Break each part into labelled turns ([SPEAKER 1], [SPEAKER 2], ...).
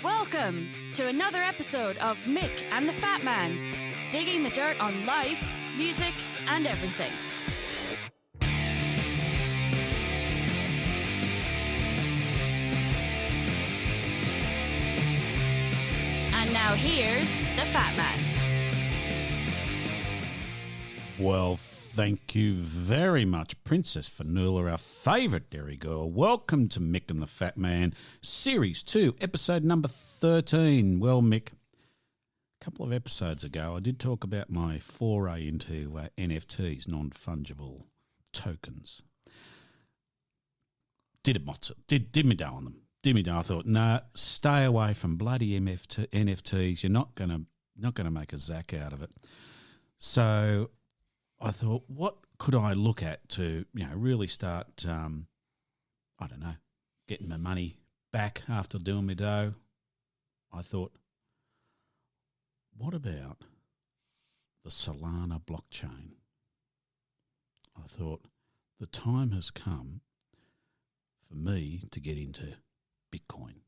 [SPEAKER 1] Welcome to another episode of Mick and the Fat Man, digging the dirt on life, music, and everything. And now here's the Fat Man.
[SPEAKER 2] Well, thank you very much, Princess Fanula, our favourite dairy girl. Welcome to Mick and the Fat Man, Series 2, episode number 13. Well, Mick, a couple of episodes ago I did talk about my foray into NFTs, non-fungible tokens. Did me dough on them. I thought, nah, stay away from bloody NFTs. You're not gonna make a zack out of it. So I thought, what could I look at to, really start, getting my money back after doing my dough? I thought, what about the Solana blockchain? I thought, the time has come for me to get into Bitcoin.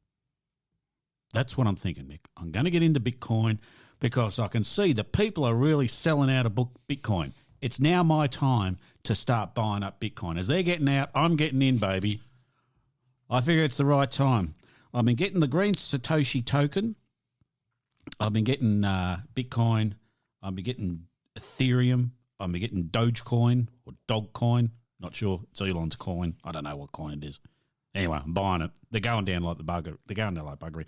[SPEAKER 2] That's what I'm thinking, Mick. I'm going to get into Bitcoin because I can see that people are really selling out of Bitcoin. It's now my time to start buying up Bitcoin. As they're getting out, I'm getting in, baby. I figure it's the right time. I've been getting the green Satoshi token. I've been getting Bitcoin. I've been getting Ethereum. I've been getting Dogecoin or Dogcoin. Not sure. It's Elon's coin. I don't know what coin it is. Anyway, I'm buying it. They're going down like buggery.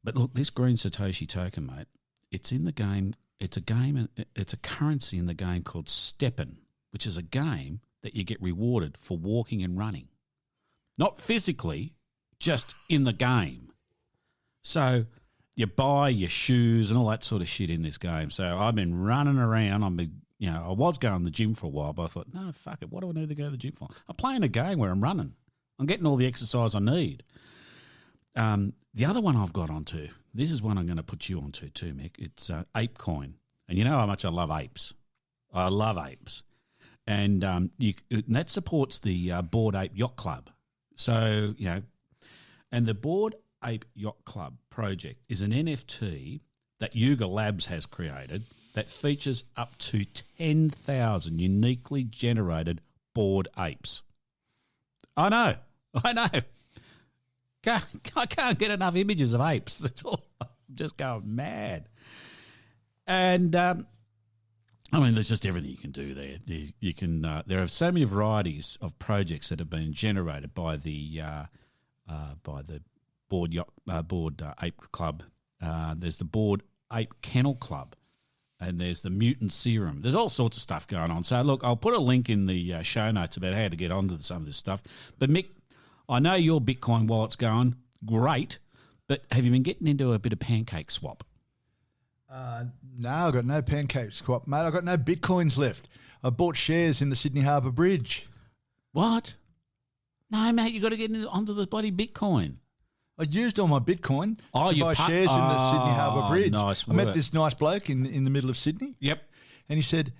[SPEAKER 2] But look, this green Satoshi token, mate, it's in the game. It's a game. It's a currency in the game called Steppin', which is a game that you get rewarded for walking and running. Not physically, just in the game. So you buy your shoes and all that sort of shit in this game. So I've been running around. I was going to the gym for a while, but I thought, no, fuck it. What do I need to go to the gym for? I'm playing a game where I'm running. I'm getting all the exercise I need. The other one I've got onto, this is one I'm going to put you onto too, Mick. It's ApeCoin. And you know how much I love apes. I love apes. And that supports the Bored Ape Yacht Club. So, and the Bored Ape Yacht Club project is an NFT that Yuga Labs has created that features up to 10,000 uniquely generated bored apes. I know. I can't get enough images of apes. That's all. I'm just going mad. And there's just everything you can do there. You can. There are so many varieties of projects that have been generated by the Bored Ape Club. There's the Bored Ape Kennel Club, and there's the Mutant Serum. There's all sorts of stuff going on. So look, I'll put a link in the show notes about how to get onto some of this stuff. But Mick, I know your Bitcoin wallet's going great, but have you been getting into a bit of pancake swap?
[SPEAKER 3] No, I've got no pancake swap, mate. I've got no Bitcoins left. I bought shares in the Sydney Harbour Bridge.
[SPEAKER 2] What? No, mate, you got to get onto the bloody Bitcoin.
[SPEAKER 3] I used all my Bitcoin to buy shares in the Sydney Harbour Bridge.
[SPEAKER 2] Nice
[SPEAKER 3] I met this nice bloke in the middle of Sydney.
[SPEAKER 2] Yep.
[SPEAKER 3] And he said,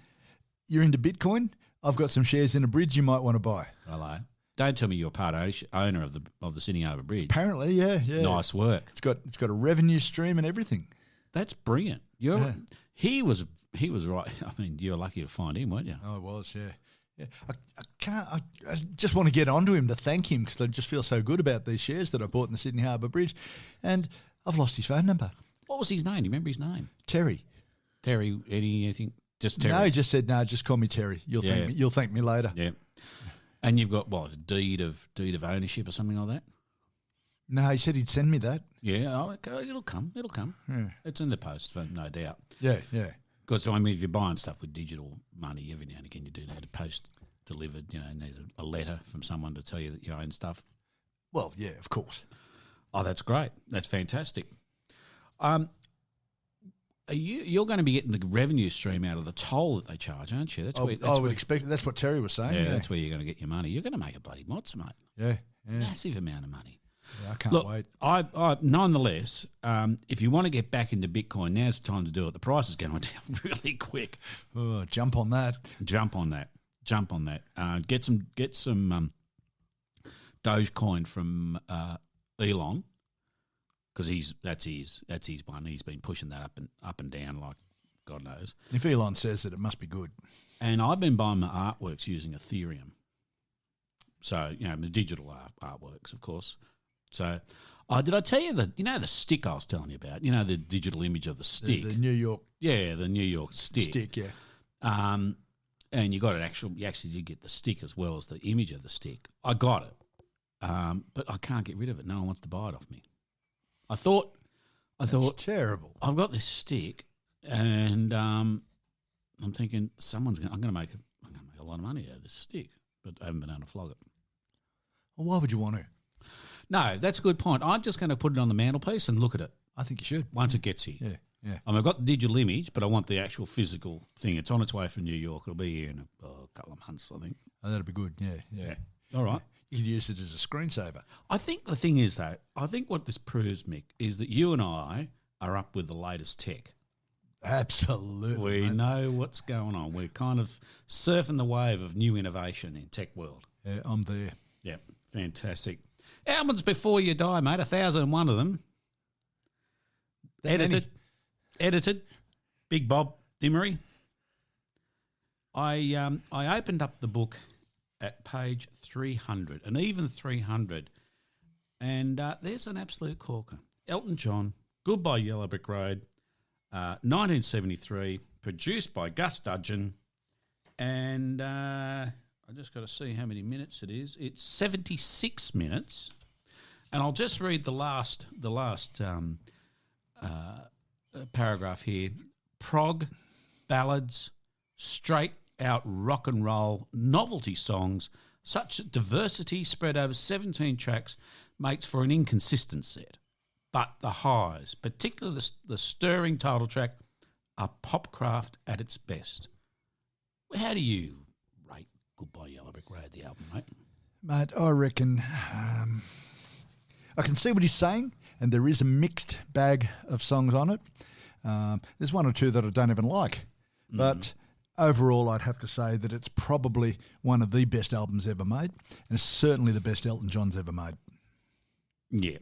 [SPEAKER 3] "You're into Bitcoin? I've got some shares in a bridge you might want to buy."
[SPEAKER 2] Hello. Don't tell me you're part owner of the Sydney Harbour Bridge.
[SPEAKER 3] Apparently, yeah.
[SPEAKER 2] Nice work.
[SPEAKER 3] It's got a revenue stream and everything.
[SPEAKER 2] That's brilliant. He was right. I mean, you were lucky to find him, weren't you?
[SPEAKER 3] Oh, I was, yeah. I just want to get onto him to thank him because I just feel so good about these shares that I bought in the Sydney Harbour Bridge, and I've lost his phone number.
[SPEAKER 2] What was his name? Do you remember his name?
[SPEAKER 3] Terry.
[SPEAKER 2] Terry. Anything? Just Terry.
[SPEAKER 3] No, he just said no. Just call me Terry. You'll thank me later.
[SPEAKER 2] Yeah. And you've got what, a deed of ownership or something like that?
[SPEAKER 3] No, he said he'd send me that.
[SPEAKER 2] Yeah, it'll come.
[SPEAKER 3] Yeah.
[SPEAKER 2] It's in the post, no doubt.
[SPEAKER 3] Yeah.
[SPEAKER 2] Because, I mean, if you're buying stuff with digital money, every now and again you do need a post delivered, need a letter from someone to tell you that you own stuff.
[SPEAKER 3] Well, yeah, of course.
[SPEAKER 2] Oh, that's great. That's fantastic. You're going to be getting the revenue stream out of the toll that they charge, aren't you?
[SPEAKER 3] I would expect it. That's what Terry was saying.
[SPEAKER 2] Yeah, that's where you're going to get your money. You're going to make a bloody motz, mate.
[SPEAKER 3] Yeah.
[SPEAKER 2] Massive amount of money.
[SPEAKER 3] Yeah, I can't wait.
[SPEAKER 2] I nonetheless, if you want to get back into Bitcoin, now's the time to do it. The price is going down really quick.
[SPEAKER 3] Oh, jump on that.
[SPEAKER 2] Get some, Dogecoin from Elon. because that's his one. He's been pushing that up and down like God knows.
[SPEAKER 3] If Elon says that, it must be good.
[SPEAKER 2] And I've been buying my artworks using Ethereum. So, the digital artworks, of course. So, did I tell you the stick I was telling you about? The digital image of the stick.
[SPEAKER 3] The New York.
[SPEAKER 2] Yeah, the New York stick.
[SPEAKER 3] Stick, yeah.
[SPEAKER 2] And you actually did get the stick as well as the image of the stick. I got it. But I can't get rid of it. No one wants to buy it off me. I thought
[SPEAKER 3] That's terrible.
[SPEAKER 2] I've got this stick and I'm thinking I'm going to make a lot of money out of this stick, but I haven't been able to flog it.
[SPEAKER 3] Well, why would you want to?
[SPEAKER 2] No, that's a good point. I'm just going to put it on the mantelpiece and look at it.
[SPEAKER 3] I think you should.
[SPEAKER 2] Once it gets here.
[SPEAKER 3] Yeah.
[SPEAKER 2] I've got the digital image, but I want the actual physical thing. It's on its way from New York. It'll be here in a couple of months, I think.
[SPEAKER 3] Oh, that'd be good. Yeah.
[SPEAKER 2] All right.
[SPEAKER 3] You could use it as a screensaver.
[SPEAKER 2] I think the thing is, though, what this proves, Mick, is that you and I are up with the latest tech.
[SPEAKER 3] Absolutely.
[SPEAKER 2] We know what's going on. We're kind of surfing the wave of new innovation in tech world.
[SPEAKER 3] Yeah, I'm there.
[SPEAKER 2] Yeah, fantastic. Albums before you die, mate. 1,001 of them. Edited. Big Bob Dimmery. I opened up the book at page 300, and even 300, and there's an absolute corker. Elton John, Goodbye Yellow Brick Road, 1973, produced by Gus Dudgeon, and I just got to see how many minutes it is. It's 76 minutes, and I'll just read the last paragraph here. Prog, ballads, straight out rock and roll, novelty songs, such diversity spread over 17 tracks makes for an inconsistent set. But the highs, particularly the stirring title track, are popcraft at its best. How do you rate Goodbye Yellow Brick Road, the album, mate?
[SPEAKER 3] Mate, I reckon I can see what he's saying, and there is a mixed bag of songs on it. There's one or two that I don't even like, but overall I'd have to say that it's probably one of the best albums ever made, and it's certainly the best Elton John's ever made.
[SPEAKER 2] Yeah,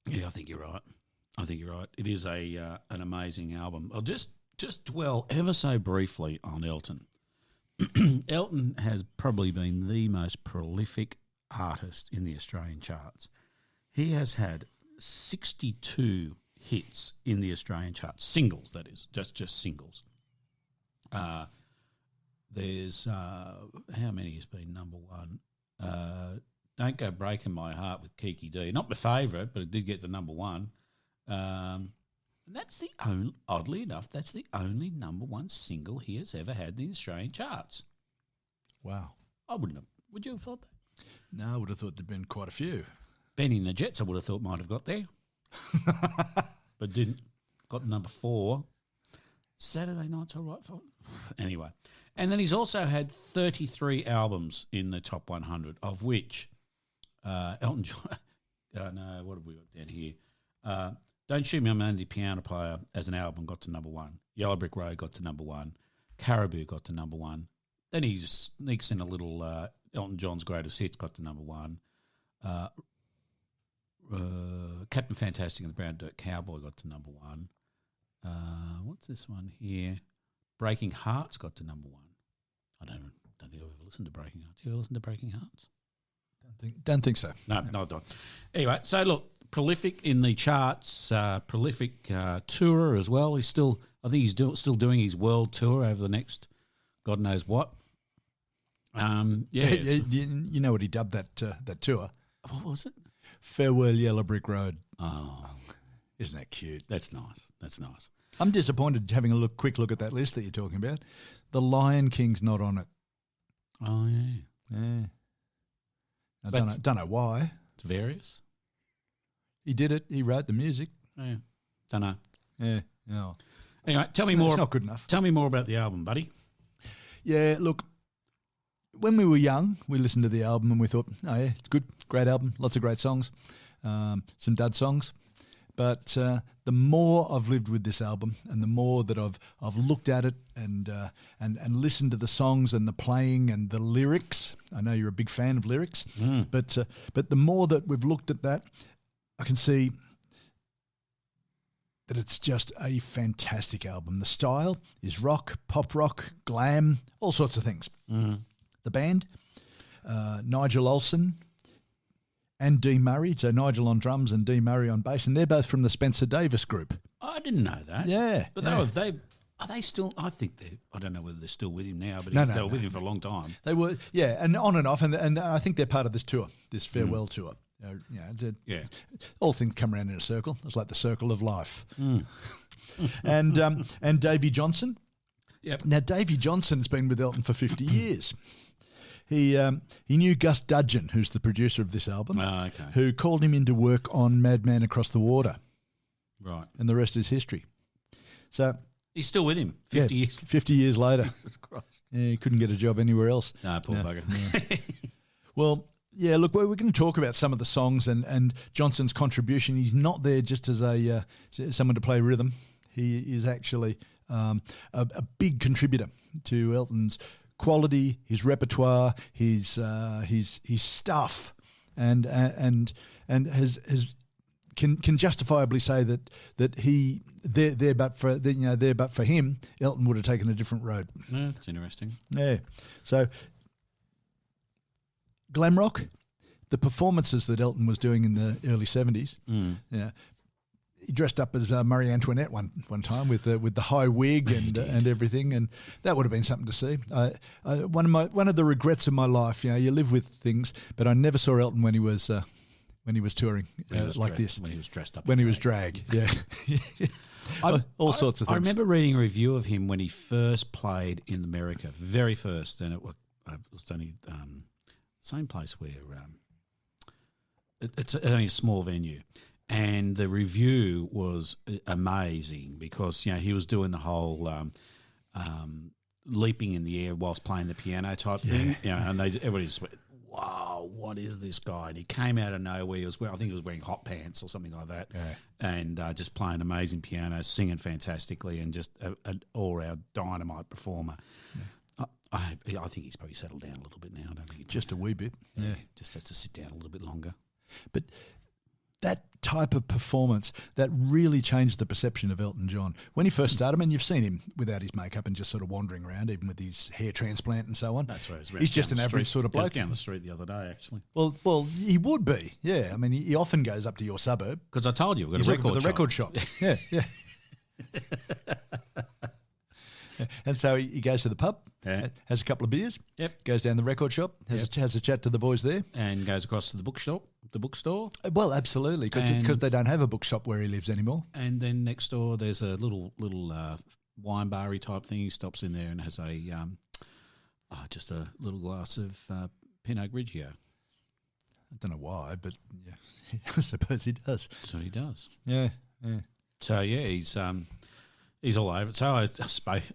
[SPEAKER 2] I think you're right. It is an amazing album. I'll just dwell ever so briefly on Elton. Elton has probably been the most prolific artist in the Australian charts. He has had 62 hits in the Australian charts, singles, that is, just singles. There's how many has been number one? Don't Go Breaking My Heart with Kiki D. Not my favourite, but it did get to number one. And that's oddly enough, that's the only number one single he has ever had in the Australian charts.
[SPEAKER 3] Wow.
[SPEAKER 2] I wouldn't have. Would you have thought that?
[SPEAKER 3] No, I would have thought there'd been quite a few.
[SPEAKER 2] Benny and the Jets, I would have thought might have got there. But didn't. Got number 4. Saturday Night's All Right for. Anyway. And then he's also had 33 albums in the top 100, of which Elton John. No, what have we got down here? Don't Shoot Me, I'm Only Piano Player as an album got to number 1. Yellow Brick Road got to number 1. Caribou got to number 1. Then he sneaks in a little Elton John's Greatest Hits got to number 1. Captain Fantastic and the Brown Dirt Cowboy got to number 1. What's this one here? Breaking Hearts got to number 1. I don't think I've ever listened to Breaking Hearts. You ever listen to Breaking Hearts?
[SPEAKER 3] Don't think so.
[SPEAKER 2] No, I don't. Anyway, so look, prolific in the charts, prolific tourer as well. I think he's still doing his world tour over the next God knows what.
[SPEAKER 3] You know what he dubbed that tour?
[SPEAKER 2] What was it?
[SPEAKER 3] Farewell Yellow Brick Road.
[SPEAKER 2] Oh,
[SPEAKER 3] isn't that cute?
[SPEAKER 2] That's nice.
[SPEAKER 3] I'm disappointed having a quick look at that list that you're talking about. The Lion King's not on it.
[SPEAKER 2] Oh yeah.
[SPEAKER 3] I don't know why.
[SPEAKER 2] It's various.
[SPEAKER 3] He did it. He wrote the music.
[SPEAKER 2] Yeah. Don't know.
[SPEAKER 3] Yeah. No.
[SPEAKER 2] Anyway, tell me more.
[SPEAKER 3] It's not good enough.
[SPEAKER 2] Tell me more about the album, buddy.
[SPEAKER 3] Yeah, look, when we were young, we listened to the album and we thought, oh yeah, it's good, great album, lots of great songs, some dud songs. But the more I've lived with this album, and the more that I've looked at it and listened to the songs and the playing and the lyrics, I know you're a big fan of lyrics, but the more that we've looked at that, I can see that it's just a fantastic album. The style is rock, pop rock, glam, all sorts of things.
[SPEAKER 2] Mm.
[SPEAKER 3] The band, Nigel Olsen and Dee Murray, so Nigel on drums and Dee Murray on bass, and they're both from the Spencer Davis group.
[SPEAKER 2] I didn't know that.
[SPEAKER 3] Yeah.
[SPEAKER 2] But are they still? I think I don't know whether they're still with him now, but
[SPEAKER 3] No,
[SPEAKER 2] they were
[SPEAKER 3] no.
[SPEAKER 2] with him for a long time.
[SPEAKER 3] They were, yeah, and on and off, and I think they're part of this tour, this farewell tour.
[SPEAKER 2] Yeah.
[SPEAKER 3] All things come around in a circle. It's like the circle of life.
[SPEAKER 2] Mm.
[SPEAKER 3] And Davey Johnson.
[SPEAKER 2] Yep.
[SPEAKER 3] Now, Davey Johnson has been with Elton for 50 years. He knew Gus Dudgeon, who's the producer of this album,
[SPEAKER 2] Oh, okay.
[SPEAKER 3] who called him in to work on Madman Across the Water,
[SPEAKER 2] Right.
[SPEAKER 3] and the rest is history. So
[SPEAKER 2] He's still with him 50 years.
[SPEAKER 3] 50 years later.
[SPEAKER 2] Jesus Christ.
[SPEAKER 3] Yeah, he couldn't get a job anywhere else.
[SPEAKER 2] No, poor bugger.
[SPEAKER 3] Yeah. Well, yeah, look, we're going to talk about some of the songs and Johnson's contribution. He's not there just as someone to play rhythm. He is actually a big contributor to Elton's quality, his repertoire, his stuff, and has can justifiably say that there but for him, Elton would have taken a different road.
[SPEAKER 2] Yeah, that's interesting.
[SPEAKER 3] Yeah, so. Glam rock, the performances that Elton was doing in the early 70s.
[SPEAKER 2] Mm.
[SPEAKER 3] Yeah, he dressed up as Marie Antoinette one time with the high wig and everything, and that would have been something to see. One of the regrets of my life, you live with things, but I never saw Elton when he was touring like this.
[SPEAKER 2] When he was dressed up.
[SPEAKER 3] When he was drag, yeah. All sorts of things.
[SPEAKER 2] I remember reading a review of him when he first played in America, very first, and it was only same place where it's only a small venue, and the review was amazing because he was doing the whole leaping in the air whilst playing the piano type thing, and everybody just went, wow, what is this guy? And he came out of nowhere. I think he was wearing hot pants or something like that, and just playing amazing piano, singing fantastically, and just an all-round dynamite performer. Yeah. I think he's probably settled down a little bit now. I don't think
[SPEAKER 3] just a wee bit. Yeah,
[SPEAKER 2] just has to sit down a little bit longer.
[SPEAKER 3] But that type of performance, that really changed the perception of Elton John. When he first started, I mean, you've seen him without his makeup and just sort of wandering around, even with his hair transplant and so on.
[SPEAKER 2] That's right.
[SPEAKER 3] He's just an average sort of bloke.
[SPEAKER 2] He was down the street the other day, actually.
[SPEAKER 3] Well, he would be, yeah. I mean, he often goes up to your suburb.
[SPEAKER 2] Because I told you, we've got
[SPEAKER 3] He's looking for the record shop. Yeah. And so he goes to the pub, has a couple of beers, goes down the record shop, has a chat to the boys there.
[SPEAKER 2] And goes across to the bookstore.
[SPEAKER 3] Well, absolutely, because they don't have a bookshop where he lives anymore.
[SPEAKER 2] And then next door there's a little wine bar-y type thing. He stops in there and has just a little glass of Pinot Grigio.
[SPEAKER 3] I don't know why, but yeah, I suppose he does.
[SPEAKER 2] That's what he does.
[SPEAKER 3] Yeah.
[SPEAKER 2] So, he's all over it. So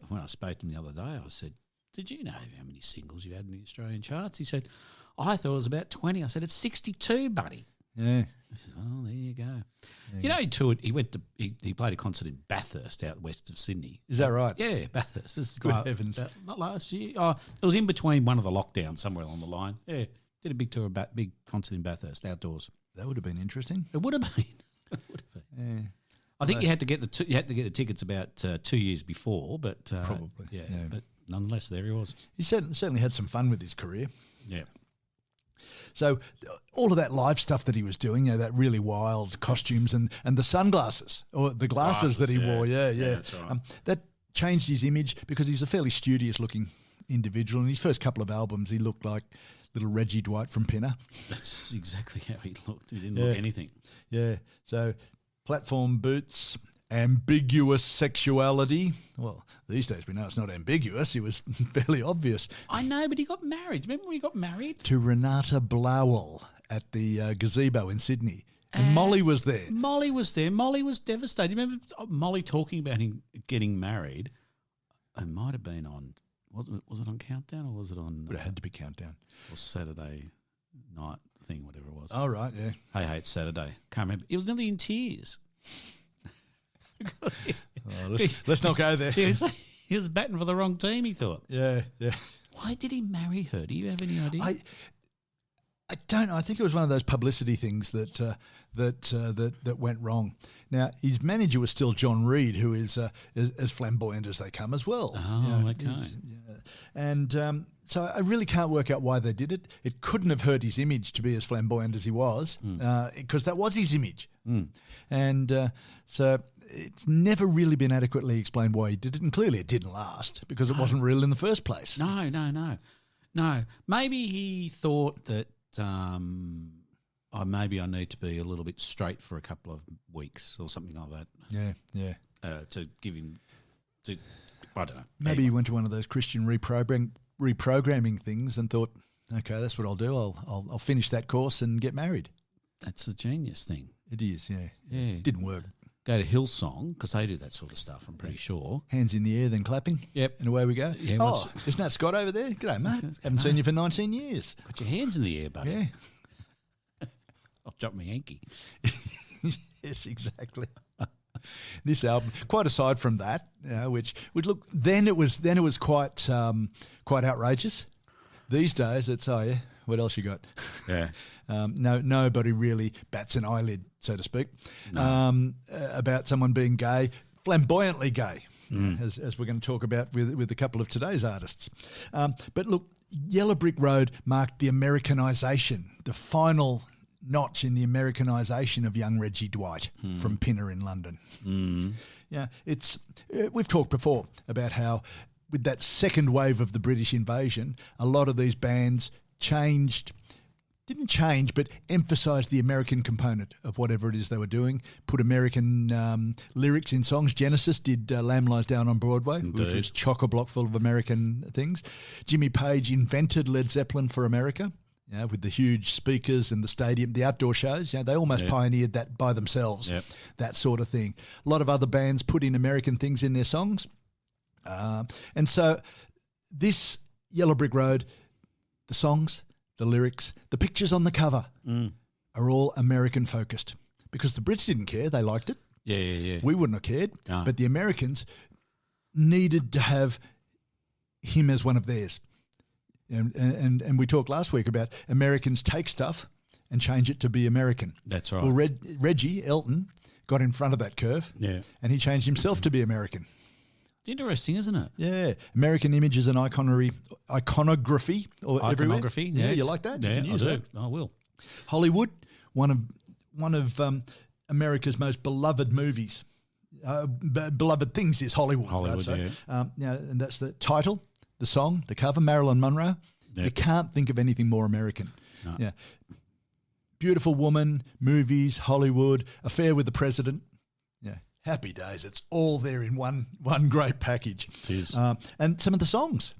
[SPEAKER 2] when I spoke to him the other day, I said, did you know how many singles you had in the Australian charts? He said, I thought it was about 20. I said, it's 62, buddy.
[SPEAKER 3] Yeah.
[SPEAKER 2] I said, oh, there you go. He toured. He went to he played a concert in Bathurst out west of Sydney.
[SPEAKER 3] Is that right?
[SPEAKER 2] Yeah, Bathurst. This is
[SPEAKER 3] Good heavens.
[SPEAKER 2] Not last year. Oh, it was in between one of the lockdowns somewhere along the line. Yeah, did a big tour, big concert in Bathurst outdoors.
[SPEAKER 3] That would have been interesting.
[SPEAKER 2] It would have been. It would have been. Yeah. I think you had to get the tickets about 2 years before, but
[SPEAKER 3] probably, yeah.
[SPEAKER 2] But nonetheless, there he was.
[SPEAKER 3] He certainly had some fun with his career.
[SPEAKER 2] Yeah.
[SPEAKER 3] So all of that live stuff that he was doing, that really wild costumes and the sunglasses or the glasses that he wore, yeah.
[SPEAKER 2] That's right.
[SPEAKER 3] That changed his image because he's a fairly studious-looking individual. In his first couple of albums, he looked like little Reggie Dwight from Pinner.
[SPEAKER 2] That's exactly how he looked. He didn't look anything.
[SPEAKER 3] Yeah. So platform boots, ambiguous sexuality. Well, these days we know it's not ambiguous. It was fairly obvious.
[SPEAKER 2] I know, but he got married. Remember when he got married?
[SPEAKER 3] To Renata Blowell at the gazebo in Sydney. And Molly was there.
[SPEAKER 2] Molly was there. Molly was devastated. Remember Molly talking about him getting married? It might have been on, was it on Countdown or was it on?
[SPEAKER 3] Would have had to be Countdown.
[SPEAKER 2] Or Saturday night thing, whatever it was.
[SPEAKER 3] Oh, right, yeah.
[SPEAKER 2] Hey, it's Saturday. Can't remember. He was nearly in tears.
[SPEAKER 3] Let's not go there.
[SPEAKER 2] He was batting for the wrong team, he thought.
[SPEAKER 3] Yeah.
[SPEAKER 2] Why did he marry her? Do you have any idea?
[SPEAKER 3] I don't know. I think it was one of those publicity things that went wrong. Now, his manager was still John Reid, who is as flamboyant as they come as well.
[SPEAKER 2] Oh, okay.
[SPEAKER 3] And so I really can't work out why they did it. It couldn't have hurt his image to be as flamboyant as he was, because that was his image. And so it's never really been adequately explained why he did it, and clearly it didn't last because it wasn't real in the first place.
[SPEAKER 2] No. Maybe he thought that maybe I need to be a little bit straight for a couple of weeks or something like that.
[SPEAKER 3] Yeah.
[SPEAKER 2] To give him, I don't know.
[SPEAKER 3] Maybe he went to one of those Christian reprogramming things and thought, okay, that's what I'll do. I'll finish that course and get married.
[SPEAKER 2] That's a genius thing.
[SPEAKER 3] It is, yeah. Didn't work.
[SPEAKER 2] Go to Hillsong, because they do that sort of stuff, I'm pretty sure.
[SPEAKER 3] Hands in the air, then clapping.
[SPEAKER 2] Yep.
[SPEAKER 3] And away we go.
[SPEAKER 2] Yeah,
[SPEAKER 3] isn't that Scott over there? G'day, mate. Haven't seen you for 19 years.
[SPEAKER 2] Put your hands in the air, buddy.
[SPEAKER 3] Yeah.
[SPEAKER 2] I'll drop my Yankee.
[SPEAKER 3] Yes, exactly. This album, quite aside from that, which would look, then it was quite outrageous. These days, it's what else you got?
[SPEAKER 2] Yeah.
[SPEAKER 3] Nobody really bats an eyelid, so to speak, about someone being gay, flamboyantly gay, as we're going to talk about with a couple of today's artists. But look, Yellow Brick Road marked the Americanisation, the final notch in the Americanisation of young Reggie Dwight from Pinner in London. Yeah, we've talked before about how with that second wave of the British invasion, a lot of these bands didn't change, but emphasised the American component of whatever it is they were doing, put American lyrics in songs. Genesis did Lamb Lies Down on Broadway, which was chock-a-block full of American things. Jimmy Page invented Led Zeppelin for America, with the huge speakers and the stadium, the outdoor shows. They almost pioneered that by themselves, that sort of thing. A lot of other bands put in American things in their songs. And so this Yellow Brick Road, the songs, the lyrics, the pictures on the cover are all American focused because the Brits didn't care. They liked it.
[SPEAKER 2] Yeah.
[SPEAKER 3] We wouldn't have cared.
[SPEAKER 2] No.
[SPEAKER 3] But the Americans needed to have him as one of theirs. And we talked last week about Americans take stuff and change it to be American.
[SPEAKER 2] That's right.
[SPEAKER 3] Well, Reggie, Elton, got in front of that curve and he changed himself to be American.
[SPEAKER 2] Interesting, isn't it?
[SPEAKER 3] Yeah. American images and iconography everywhere.
[SPEAKER 2] Iconography,
[SPEAKER 3] Yeah,
[SPEAKER 2] yes.
[SPEAKER 3] you like that?
[SPEAKER 2] Yeah,
[SPEAKER 3] You can use
[SPEAKER 2] I do.
[SPEAKER 3] that.
[SPEAKER 2] I will.
[SPEAKER 3] Hollywood, one of America's most beloved movies. Beloved things is Hollywood.
[SPEAKER 2] Hollywood,
[SPEAKER 3] I'd say. And that's the title, the song, the cover, Marilyn Monroe.
[SPEAKER 2] Yep.
[SPEAKER 3] You can't think of anything more American.
[SPEAKER 2] No.
[SPEAKER 3] Yeah. Beautiful Woman, movies, Hollywood, Affair with the President. Yeah. Happy days. It's all there in one great package.
[SPEAKER 2] It is.
[SPEAKER 3] And some of the songs.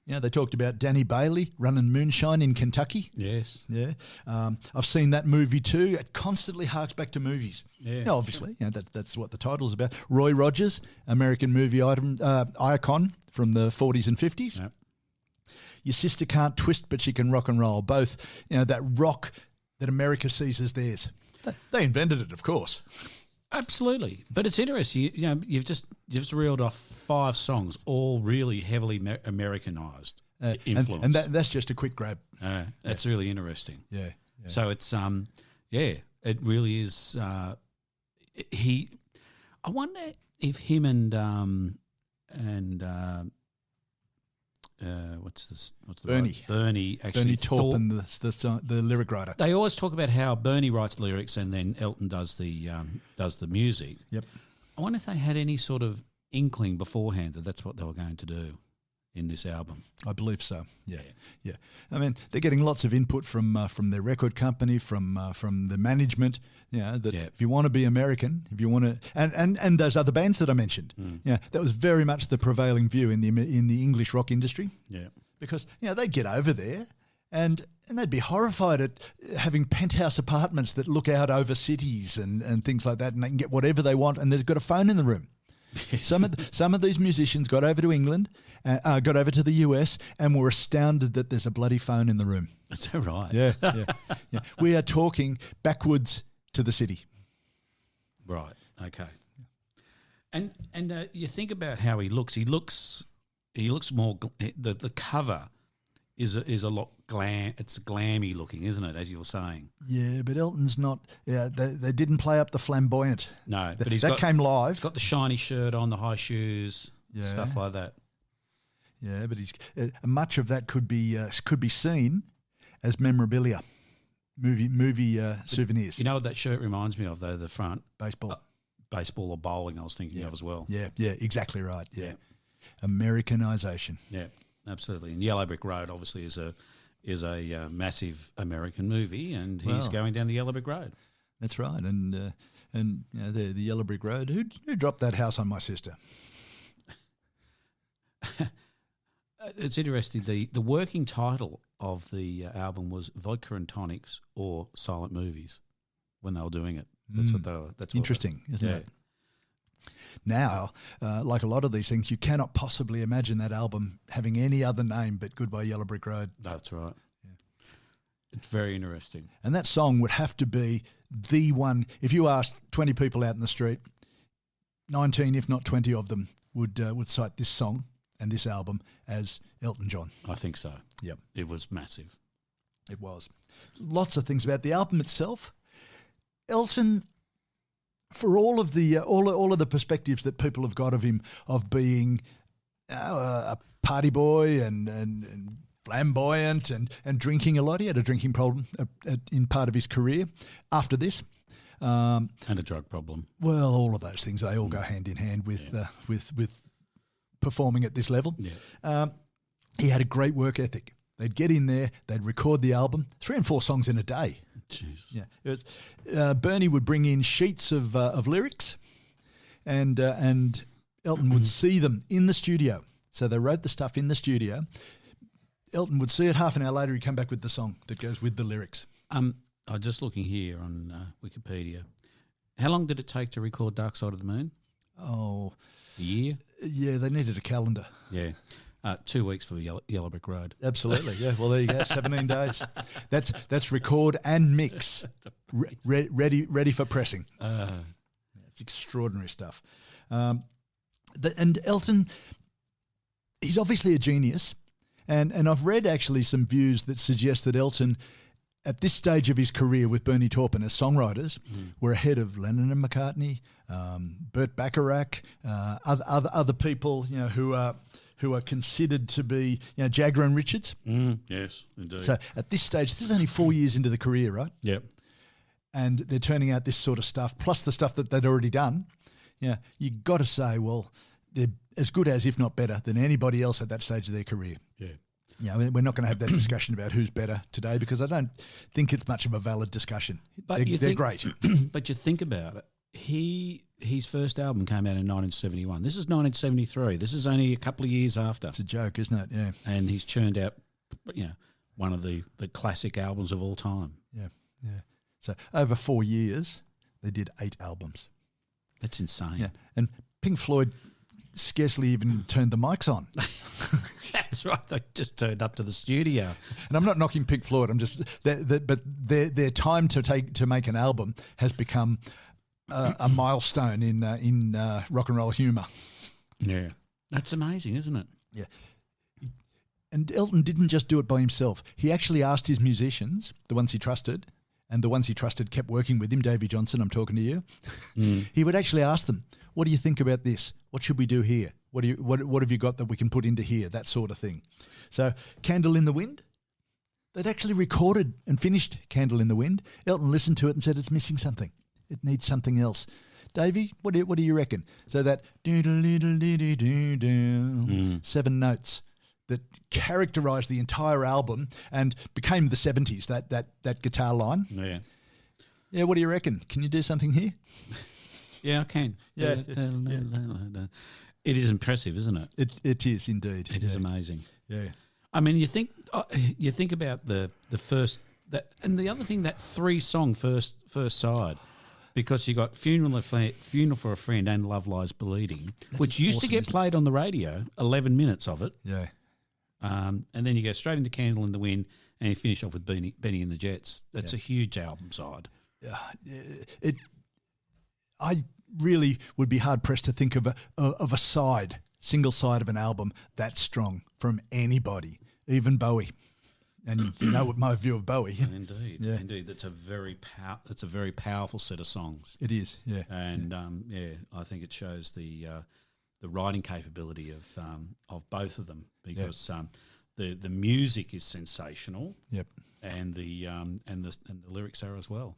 [SPEAKER 3] They talked about Danny Bailey running moonshine in Kentucky.
[SPEAKER 2] Yes.
[SPEAKER 3] Yeah. I've seen that movie too. It constantly harks back to movies.
[SPEAKER 2] Yeah.
[SPEAKER 3] Obviously. That's what the title's about. Roy Rogers, American movie icon from the 40s and 50s.
[SPEAKER 2] Yep.
[SPEAKER 3] Your sister can't twist, but she can rock and roll. Both, that rock that America sees as theirs. They invented it, of course.
[SPEAKER 2] Absolutely, but it's interesting. You've just reeled off 5 songs, all really heavily Americanized influence,
[SPEAKER 3] and that's just a quick grab.
[SPEAKER 2] That's really interesting.
[SPEAKER 3] Yeah.
[SPEAKER 2] So it's it really is. I wonder if him and what's the
[SPEAKER 3] Bernie.
[SPEAKER 2] Bernie actually
[SPEAKER 3] Bernie Taupin, the lyric writer.
[SPEAKER 2] They always talk about how Bernie writes lyrics and then Elton does the music.
[SPEAKER 3] Yep.
[SPEAKER 2] I wonder if they had any sort of inkling beforehand that that's what they were going to do in this album.
[SPEAKER 3] I believe so. Yeah. I mean, they're getting lots of input from their record company, from the management. If you want to be American, if you want to, and those other bands that I mentioned. That was very much the prevailing view in the English rock industry.
[SPEAKER 2] Yeah,
[SPEAKER 3] because they'd get over there and they'd be horrified at having penthouse apartments that look out over cities and things like that, and they can get whatever they want, and they've got a phone in the room. Yes. Some of these musicians got over to England, got over to the US, and were astounded that there's a bloody phone in the room.
[SPEAKER 2] Is that right?
[SPEAKER 3] Yeah. We are talking backwards to the city.
[SPEAKER 2] Right. Okay. And you think about how he looks. He looks more. The cover is a lot glam. It's glammy looking, isn't it? As you were saying.
[SPEAKER 3] Yeah, but Elton's not. Yeah, they didn't play up the flamboyant.
[SPEAKER 2] No,
[SPEAKER 3] but
[SPEAKER 2] he's
[SPEAKER 3] came live.
[SPEAKER 2] He's got the shiny shirt on, the high shoes, stuff like that.
[SPEAKER 3] Yeah, but he's much of that could be seen as memorabilia, movie souvenirs.
[SPEAKER 2] You know what that shirt reminds me of though? The front
[SPEAKER 3] Baseball
[SPEAKER 2] or bowling. I was thinking of as well.
[SPEAKER 3] Yeah, exactly right. Yeah. Americanization.
[SPEAKER 2] Yeah, absolutely. And Yellow Brick Road obviously is a massive American movie, and he's going down the Yellow Brick Road.
[SPEAKER 3] That's right, and you know, the Yellow Brick Road. Who dropped that house on my sister?
[SPEAKER 2] It's interesting. The working title of the album was Vodka and Tonics or Silent Movies when they were doing it. That's what they were. That's
[SPEAKER 3] interesting, isn't it? Now, like a lot of these things, you cannot possibly imagine that album having any other name but Goodbye Yellow Brick Road.
[SPEAKER 2] That's right. Yeah. It's very interesting.
[SPEAKER 3] And that song would have to be the one. If you asked 20 people out in the street, 19, if not 20 of them would cite this song and this album as Elton John.
[SPEAKER 2] I think so.
[SPEAKER 3] Yep.
[SPEAKER 2] It was massive.
[SPEAKER 3] It was. Lots of things about the album itself. Elton, for all of the perspectives that people have got of him, of being a party boy and flamboyant and drinking a lot. He had a drinking problem in part of his career after this.
[SPEAKER 2] And a drug problem.
[SPEAKER 3] Well, all of those things, they all go hand in hand with performing at this level.
[SPEAKER 2] Yeah.
[SPEAKER 3] He had a great work ethic. They'd get in there, they'd record the album, 3 and 4 songs in a day.
[SPEAKER 2] Jeez.
[SPEAKER 3] Yeah, Bernie would bring in sheets of lyrics, and Elton would see them in the studio. So they wrote the stuff in the studio. Elton would see it half an hour later. He'd come back with the song that goes with the lyrics.
[SPEAKER 2] I'm just looking here on Wikipedia. How long did it take to record Dark Side of the Moon?
[SPEAKER 3] Oh,
[SPEAKER 2] a year.
[SPEAKER 3] Yeah, they needed a calendar.
[SPEAKER 2] Yeah. 2 weeks for Yellow Brick Road.
[SPEAKER 3] Absolutely, yeah. Well, there you go, 17 days. That's record and mix, ready for pressing. It's extraordinary stuff. And Elton, he's obviously a genius, and I've read actually some views that suggest that Elton, at this stage of his career with Bernie Taupin as songwriters, were ahead of Lennon and McCartney, Burt Bacharach, other people, you know, who are considered to be, you know, Jagger and Richards.
[SPEAKER 2] Yes, indeed.
[SPEAKER 3] So at this stage, this is only 4 years into the career, right?
[SPEAKER 2] Yep.
[SPEAKER 3] And they're turning out this sort of stuff, plus the stuff that they'd already done. Yeah, you got to say, well, they're as good as, if not better, than anybody else at that stage of their career.
[SPEAKER 2] Yeah.
[SPEAKER 3] Yeah, we're not going to have that discussion about who's better today because I don't think it's much of a valid discussion. But they're great.
[SPEAKER 2] But you think about it, his first album came out in 1971. This is 1973. This is only a couple of years after.
[SPEAKER 3] It's a joke, isn't it? Yeah.
[SPEAKER 2] And he's churned out, you know, one of the classic albums of all time.
[SPEAKER 3] Yeah, yeah. So over 4 years, they did 8 albums.
[SPEAKER 2] That's insane.
[SPEAKER 3] Yeah, and Pink Floyd scarcely even turned the mics on.
[SPEAKER 2] That's right. They just turned up to the studio.
[SPEAKER 3] And I'm not knocking Pink Floyd. I'm just but their time to make an album has become a milestone in rock and roll humour.
[SPEAKER 2] Yeah, that's amazing, isn't it?
[SPEAKER 3] Yeah. And Elton didn't just do it by himself. He actually asked his musicians, the ones he trusted, and the ones he trusted kept working with him. Davy Johnson, I'm talking to you. He would actually ask them, "What do you think about this? What should we do here? What have you got that we can put into here?" That sort of thing. So, Candle in the Wind, they'd actually recorded and finished Candle in the Wind. Elton listened to it and said, "It's missing something. It needs something else." Davey, what do you reckon? So that 7 notes that characterised the entire album and became the 70s, that guitar line.
[SPEAKER 2] Yeah.
[SPEAKER 3] Yeah, what do you reckon? Can you do something here?
[SPEAKER 2] Yeah, I can.
[SPEAKER 3] Yeah.
[SPEAKER 2] It is impressive, isn't it?
[SPEAKER 3] It is indeed.
[SPEAKER 2] It is amazing.
[SPEAKER 3] Yeah.
[SPEAKER 2] I mean, you think about the first that, and the other thing, that 3-song first side, because you got Funeral for a Friend and Love Lies Bleeding, which used to get played on the radio, 11 minutes of it.
[SPEAKER 3] Yeah.
[SPEAKER 2] And then you go straight into Candle in the Wind and you finish off with Benny and the Jets. That's a huge album side.
[SPEAKER 3] I really would be hard pressed to think of a single side of an album that strong from anybody, even Bowie. And you know what my view of Bowie.
[SPEAKER 2] Indeed,
[SPEAKER 3] Yeah.
[SPEAKER 2] indeed. That's a very powerful set of songs.
[SPEAKER 3] It is, yeah.
[SPEAKER 2] And I think it shows the writing capability of both of them, because the music is sensational.
[SPEAKER 3] Yep.
[SPEAKER 2] And the lyrics are as well.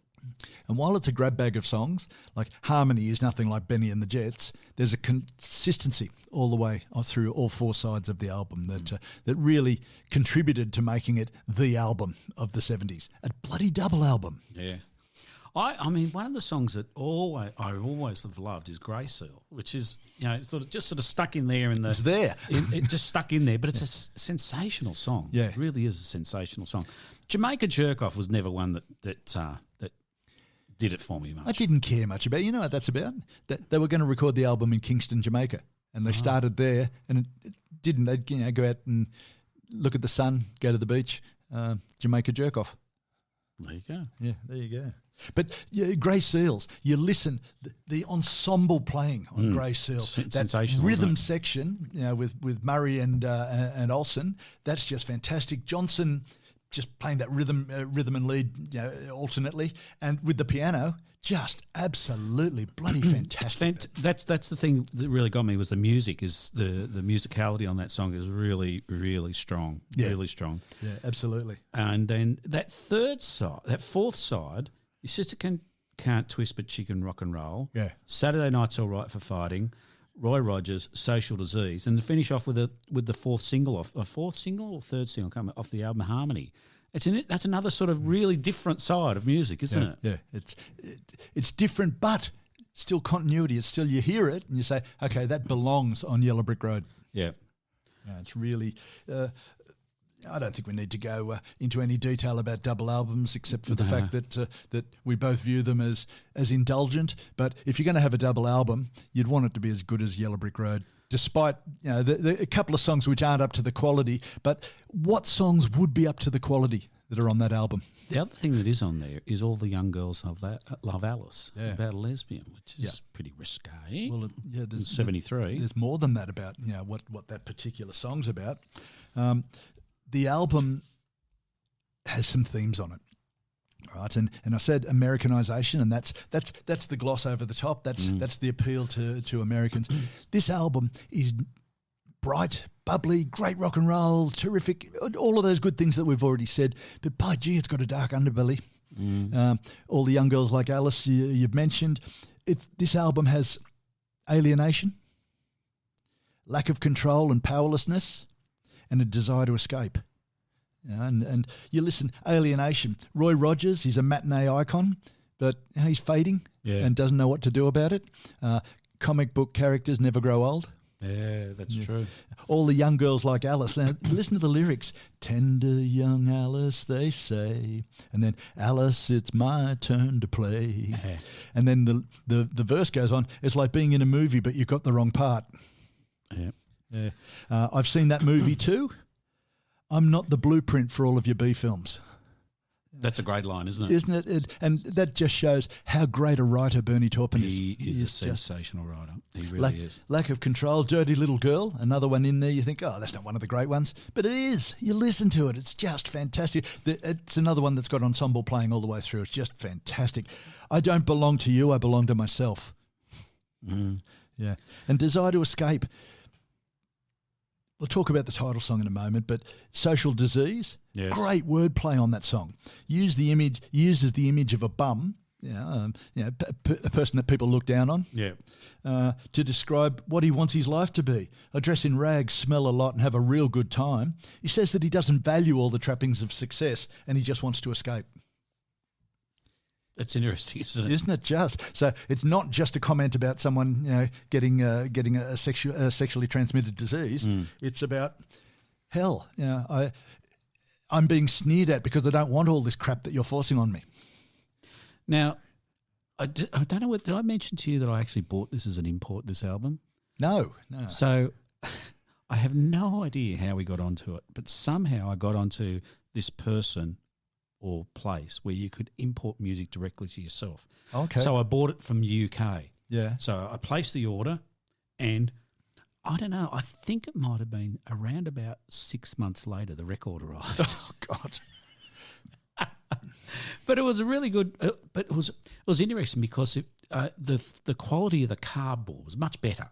[SPEAKER 3] And while it's a grab bag of songs, like harmony is nothing like Benny and the Jets, there's a consistency all the way through all four sides of the album that really contributed to making it the album of the 70s. A bloody double album.
[SPEAKER 2] Yeah. I mean, one of the songs that I always have loved is Grey Seal, which is, sort of stuck in there.
[SPEAKER 3] It's there.
[SPEAKER 2] It just stuck in there, but it's a sensational song.
[SPEAKER 3] Yeah.
[SPEAKER 2] It really is a sensational song. Jamaica Jerk Off was never one that did it for me much.
[SPEAKER 3] I didn't care much about it. You know what that's about? That they were going to record the album in Kingston, Jamaica, and they started there, and it didn't. They'd go out and look at the sun, go to the beach, Jamaica Jerk Off.
[SPEAKER 2] There you go.
[SPEAKER 3] Yeah, there you go. But Grey Seals, you listen, the ensemble playing on Grey Seals, that
[SPEAKER 2] sensational
[SPEAKER 3] rhythm section, with Murray and Olsen, that's just fantastic. Johnson just playing that rhythm and lead alternately, and with the piano, just absolutely bloody fantastic.
[SPEAKER 2] That's the thing that really got me, was the music. Is the musicality on that song is really, really strong.
[SPEAKER 3] Yeah.
[SPEAKER 2] Really strong.
[SPEAKER 3] Yeah, absolutely.
[SPEAKER 2] And then that fourth side, Your Sister Can't Twist But She Can Rock and Roll.
[SPEAKER 3] Yeah.
[SPEAKER 2] Saturday Night's All Right for Fighting. Roy Rogers, Social Disease, and to finish off with the fourth single or third single, off the album Harmony. That's another sort of really different side of music, isn't it?
[SPEAKER 3] Yeah, it's different, but still continuity. It's still, you hear it and you say, okay, that belongs on Yellow Brick Road.
[SPEAKER 2] Yeah.
[SPEAKER 3] It's really. I don't think we need to go into any detail about double albums, except for the fact that we both view them as indulgent. But if you're going to have a double album, you'd want it to be as good as Yellow Brick Road, despite a couple of songs which aren't up to the quality. But what songs would be up to the quality that are on that album?
[SPEAKER 2] The other thing that is on there is All the Young Girls Love Alice,
[SPEAKER 3] Yeah.
[SPEAKER 2] about a lesbian, which is pretty risque.
[SPEAKER 3] Well, there's
[SPEAKER 2] 73.
[SPEAKER 3] There's more than that about what that particular song's about. The album has some themes on it, right? And I said Americanization, and that's the gloss over the top. That's the appeal to Americans. This album is bright, bubbly, great rock and roll, terrific, all of those good things that we've already said. But by gee, it's got a dark underbelly. All the Young Girls Like Alice you've mentioned. This album has alienation, lack of control and powerlessness, and a desire to escape. And you listen, alienation. Roy Rogers, he's a matinee icon, but he's fading and doesn't know what to do about it. Comic book characters never grow old.
[SPEAKER 2] Yeah, that's true.
[SPEAKER 3] All the Young Girls Like Alice. Now, listen to the lyrics. Tender young Alice, they say. And then, Alice, it's my turn to play. And then the verse goes on. It's like being in a movie, but you've got the wrong part.
[SPEAKER 2] Yeah.
[SPEAKER 3] I've seen that movie too. I'm not the blueprint for all of your B films.
[SPEAKER 2] That's a great line, isn't it?
[SPEAKER 3] Isn't it? And that just shows how great a writer Bernie Taupin is.
[SPEAKER 2] He is a sensational writer. He really is.
[SPEAKER 3] Lack of control, Dirty Little Girl, another one in there. You think, oh, that's not one of the great ones. But it is. You listen to it. It's just fantastic. It's another one that's got ensemble playing all the way through. It's just fantastic. I don't belong to you. I belong to myself. Yeah. And Desire to Escape. We'll talk about the title song in a moment, but Social Disease, great wordplay on that song. Uses the image of a bum, a person that people look down on, to describe what he wants his life to be. I dress in rags, smell a lot, and have a real good time. He says that he doesn't value all the trappings of success, and he just wants to escape.
[SPEAKER 2] That's interesting, isn't it?
[SPEAKER 3] Isn't it just? So it's not just a comment about someone, getting a sexually transmitted disease. It's about hell. I'm being sneered at because I don't want all this crap that you're forcing on me.
[SPEAKER 2] Now, I don't know. Did I mention to you that I actually bought this as an import? This album?
[SPEAKER 3] No.
[SPEAKER 2] So I have no idea how we got onto it, but somehow I got onto this person or place where you could import music directly to yourself.
[SPEAKER 3] Okay.
[SPEAKER 2] So I bought it from UK.
[SPEAKER 3] Yeah.
[SPEAKER 2] So I placed the order, and I don't know. I think it might have been around about 6 months later the record arrived.
[SPEAKER 3] Oh, God.
[SPEAKER 2] But it was a really good. But it was interesting because the quality of the cardboard was much better.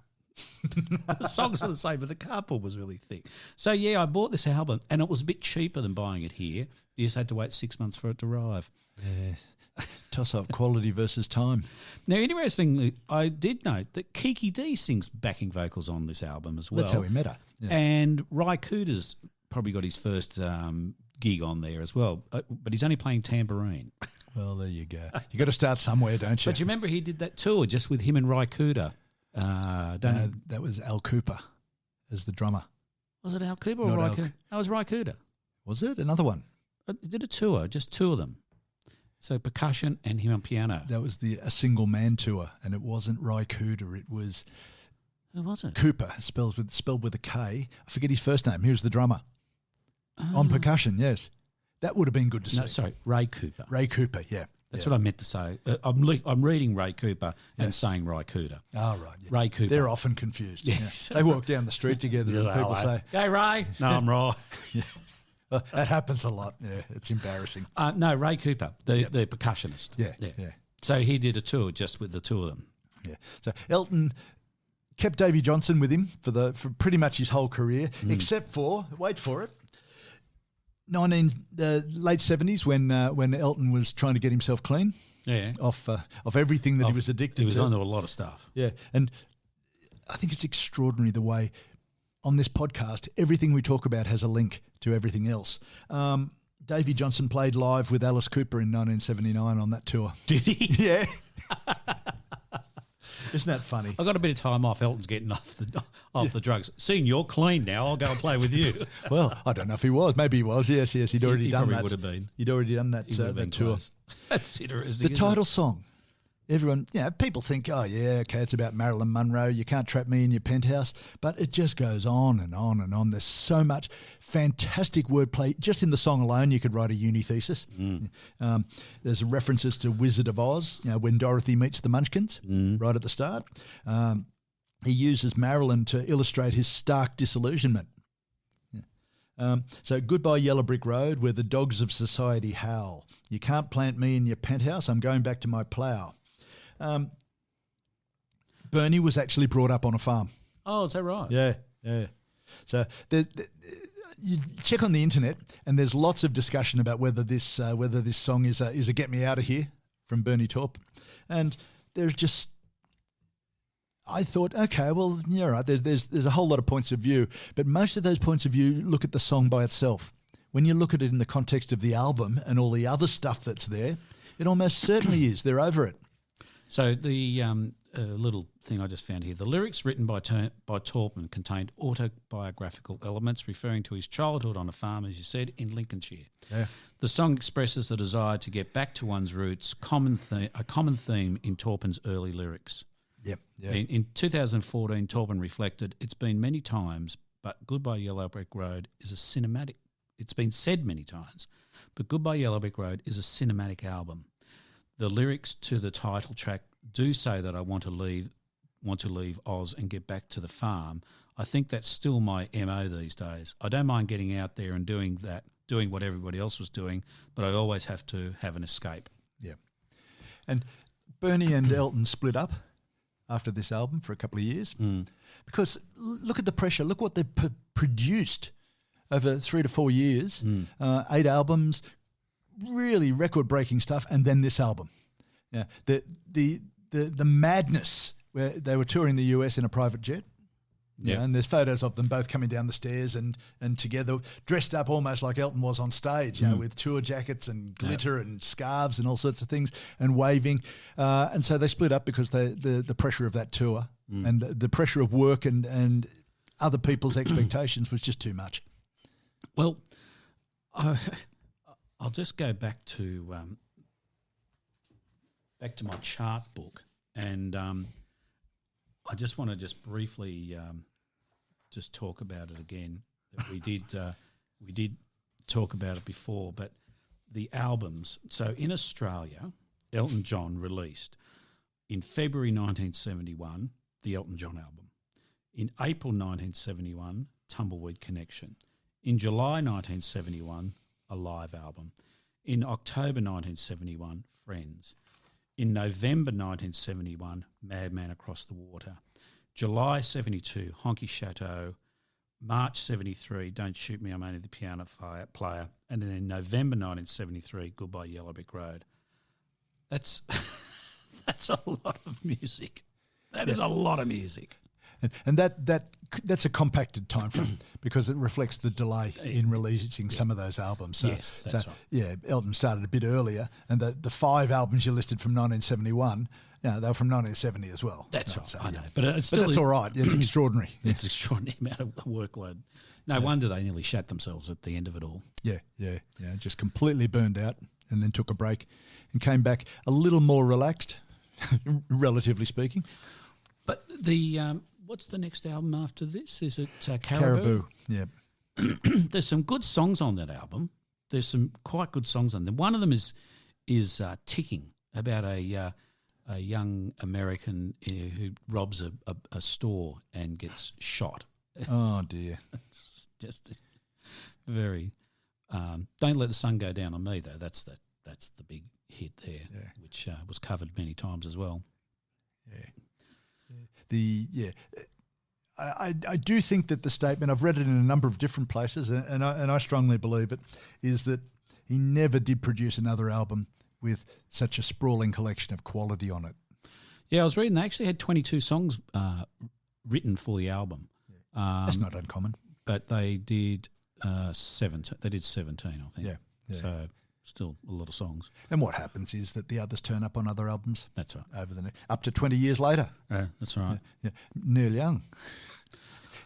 [SPEAKER 2] The songs are the same, but the cardboard was really thick. So yeah, I bought this album, and it was a bit cheaper than buying it here. You just had to wait 6 months for it to arrive.
[SPEAKER 3] Yeah. Toss up quality versus time.
[SPEAKER 2] Now, interestingly, I did note that Kiki D sings backing vocals on this album as well.
[SPEAKER 3] That's how we met her. Yeah.
[SPEAKER 2] And Ry Cooder's probably got his first gig on there as well, but he's only playing tambourine.
[SPEAKER 3] Well, there you go. You got to start somewhere, don't you?
[SPEAKER 2] But you remember he did that tour just with him and Ry Cooder.
[SPEAKER 3] That was Al Cooper as the drummer.
[SPEAKER 2] Was it Al Cooper or
[SPEAKER 3] Not
[SPEAKER 2] Ry
[SPEAKER 3] Al-
[SPEAKER 2] Cooder? That was Ry Cooder.
[SPEAKER 3] Was it? Another one.
[SPEAKER 2] He did a tour, just two of them. So percussion and him on piano.
[SPEAKER 3] That was a single man tour, and it wasn't Ry Cooder. It was
[SPEAKER 2] Who was it?
[SPEAKER 3] Cooper, spelled with a K. I forget his first name. He was the drummer on percussion. Yes, that would have been good to see.
[SPEAKER 2] No, sorry, Ray Cooper.
[SPEAKER 3] Ray Cooper. Yeah,
[SPEAKER 2] That's what I meant to say. I'm reading Ray Cooper and saying Ry Cooder.
[SPEAKER 3] Oh, right. Yeah.
[SPEAKER 2] Ray Cooper.
[SPEAKER 3] They're often confused.
[SPEAKER 2] Yes.
[SPEAKER 3] Yeah. They walk down the street together and people say,
[SPEAKER 2] "Hey, Ray." No, I'm Ry.
[SPEAKER 3] that happens a lot. Yeah, it's embarrassing.
[SPEAKER 2] No, Ray Cooper, the percussionist.
[SPEAKER 3] Yeah.
[SPEAKER 2] So he did a tour just with the two of them.
[SPEAKER 3] Yeah. So Elton kept Davy Johnson with him for pretty much his whole career, except for, wait for it, late 70s when Elton was trying to get himself clean.
[SPEAKER 2] Yeah.
[SPEAKER 3] Off everything that he was addicted to.
[SPEAKER 2] He was onto a lot of stuff.
[SPEAKER 3] Yeah, and I think it's extraordinary the way on this podcast everything we talk about has a link to everything else. Davy Johnson played live with Alice Cooper in 1979 on that tour.
[SPEAKER 2] Did he?
[SPEAKER 3] Yeah. Isn't that funny?
[SPEAKER 2] I got a bit of time off. Elton's getting off the drugs. Seeing you're clean now, I'll go and play with you.
[SPEAKER 3] Well, I don't know if he was. Maybe he was. Yes. He'd already
[SPEAKER 2] he
[SPEAKER 3] done
[SPEAKER 2] probably
[SPEAKER 3] that.
[SPEAKER 2] would have been.
[SPEAKER 3] He'd already done that, that tour.
[SPEAKER 2] Close. That's interesting.
[SPEAKER 3] The title song. Everyone, people think, oh, yeah, okay, it's about Marilyn Monroe. You can't trap me in your penthouse. But it just goes on and on and on. There's so much fantastic wordplay. Just in the song alone, you could write a uni thesis. There's references to Wizard of Oz, when Dorothy meets the Munchkins right at the start. He uses Marilyn to illustrate his stark disillusionment. So goodbye Yellow Brick Road, where the dogs of society howl. You can't plant me in your penthouse. I'm going back to my plough. Bernie was actually brought up on a farm.
[SPEAKER 2] Oh, is that right?
[SPEAKER 3] Yeah. So you check on the internet, and there's lots of discussion about whether this song is a "Get Me Out of Here" from Bernie Taupin, and there's just. I thought, okay, well, you're right. There's a whole lot of points of view, but most of those points of view look at the song by itself. When you look at it in the context of the album and all the other stuff that's there, it almost certainly is. They're over it.
[SPEAKER 2] So the little thing I just found here, the lyrics written by Taupin contained autobiographical elements referring to his childhood on a farm, as you said, in Lincolnshire.
[SPEAKER 3] Yeah.
[SPEAKER 2] The song expresses the desire to get back to one's roots, a common theme in Taupin's early lyrics.
[SPEAKER 3] Yep.
[SPEAKER 2] In 2014, Taupin reflected, "It's been many times, but Goodbye Yellow Brick Road is a cinematic." It's been said many times, but Goodbye Yellow Brick Road is a cinematic album. The lyrics to the title track do say that I want to leave Oz and get back to the farm. I think that's still my MO these days. I don't mind getting out there and doing what everybody else was doing, but I always have to have an escape.
[SPEAKER 3] Yeah. And Bernie and Elton split up after this album for a couple of years because look at the pressure. Look what they produced over 3 to 4 years. 8 albums, really record-breaking stuff, and then this album. Yeah, the madness where they were touring the US in a private jet. Yeah, and there's photos of them both coming down the stairs and together, dressed up almost like Elton was on stage, with tour jackets and glitter and scarves and all sorts of things, and waving. And so they split up because the pressure of that tour and the pressure of work and other people's expectations was just too much.
[SPEAKER 2] Well, I'll just go back to my chart book, and I just want to briefly just talk about it again. We did talk about it before, but the albums. So in Australia, Elton John released in February 1971 the Elton John album. In April 1971, Tumbleweed Connection. In July 1971, a live album. In October 1971, Friends. In November 1971, Madman Across the Water. July 72, Honky Chateau. March 73, Don't Shoot Me, I'm Only the Piano Player. And then in November 1973, Goodbye Yellow Brick Road. That's that's a lot of music. That is a lot of music.
[SPEAKER 3] And that's a compacted time frame because it reflects the delay in releasing some of those albums. So,
[SPEAKER 2] yes, that's right.
[SPEAKER 3] Yeah, Elton started a bit earlier, and the 5 albums you listed from 1971, they were from 1970 as well.
[SPEAKER 2] That's right,
[SPEAKER 3] so,
[SPEAKER 2] I know.
[SPEAKER 3] yeah.
[SPEAKER 2] But
[SPEAKER 3] That's all right. It's extraordinary.
[SPEAKER 2] It's extraordinary amount of workload. No wonder they nearly shat themselves at the end of it all.
[SPEAKER 3] Yeah, just completely burned out and then took a break and came back a little more relaxed, relatively speaking.
[SPEAKER 2] But the what's the next album after this? Is it
[SPEAKER 3] Caribou? Yeah.
[SPEAKER 2] There's some good songs on that album. There's some quite good songs on there. One of them is Ticking, about a young American who robs a store and gets shot.
[SPEAKER 3] Oh dear.
[SPEAKER 2] It's just very. Don't Let the Sun Go Down on Me though. That's the big hit there, which was covered many times as well.
[SPEAKER 3] Yeah. I do think that the statement, I've read it in a number of different places, and I strongly believe it, is that he never did produce another album with such a sprawling collection of quality on it.
[SPEAKER 2] Yeah, I was reading they actually had 22 songs written for the album.
[SPEAKER 3] That's not uncommon.
[SPEAKER 2] But they did 17. They did 17, I think.
[SPEAKER 3] Yeah.
[SPEAKER 2] So still a lot of songs.
[SPEAKER 3] And what happens is that the others turn up on other albums.
[SPEAKER 2] That's right.
[SPEAKER 3] Up to 20 years later.
[SPEAKER 2] That's right.
[SPEAKER 3] Yeah. Neil Young.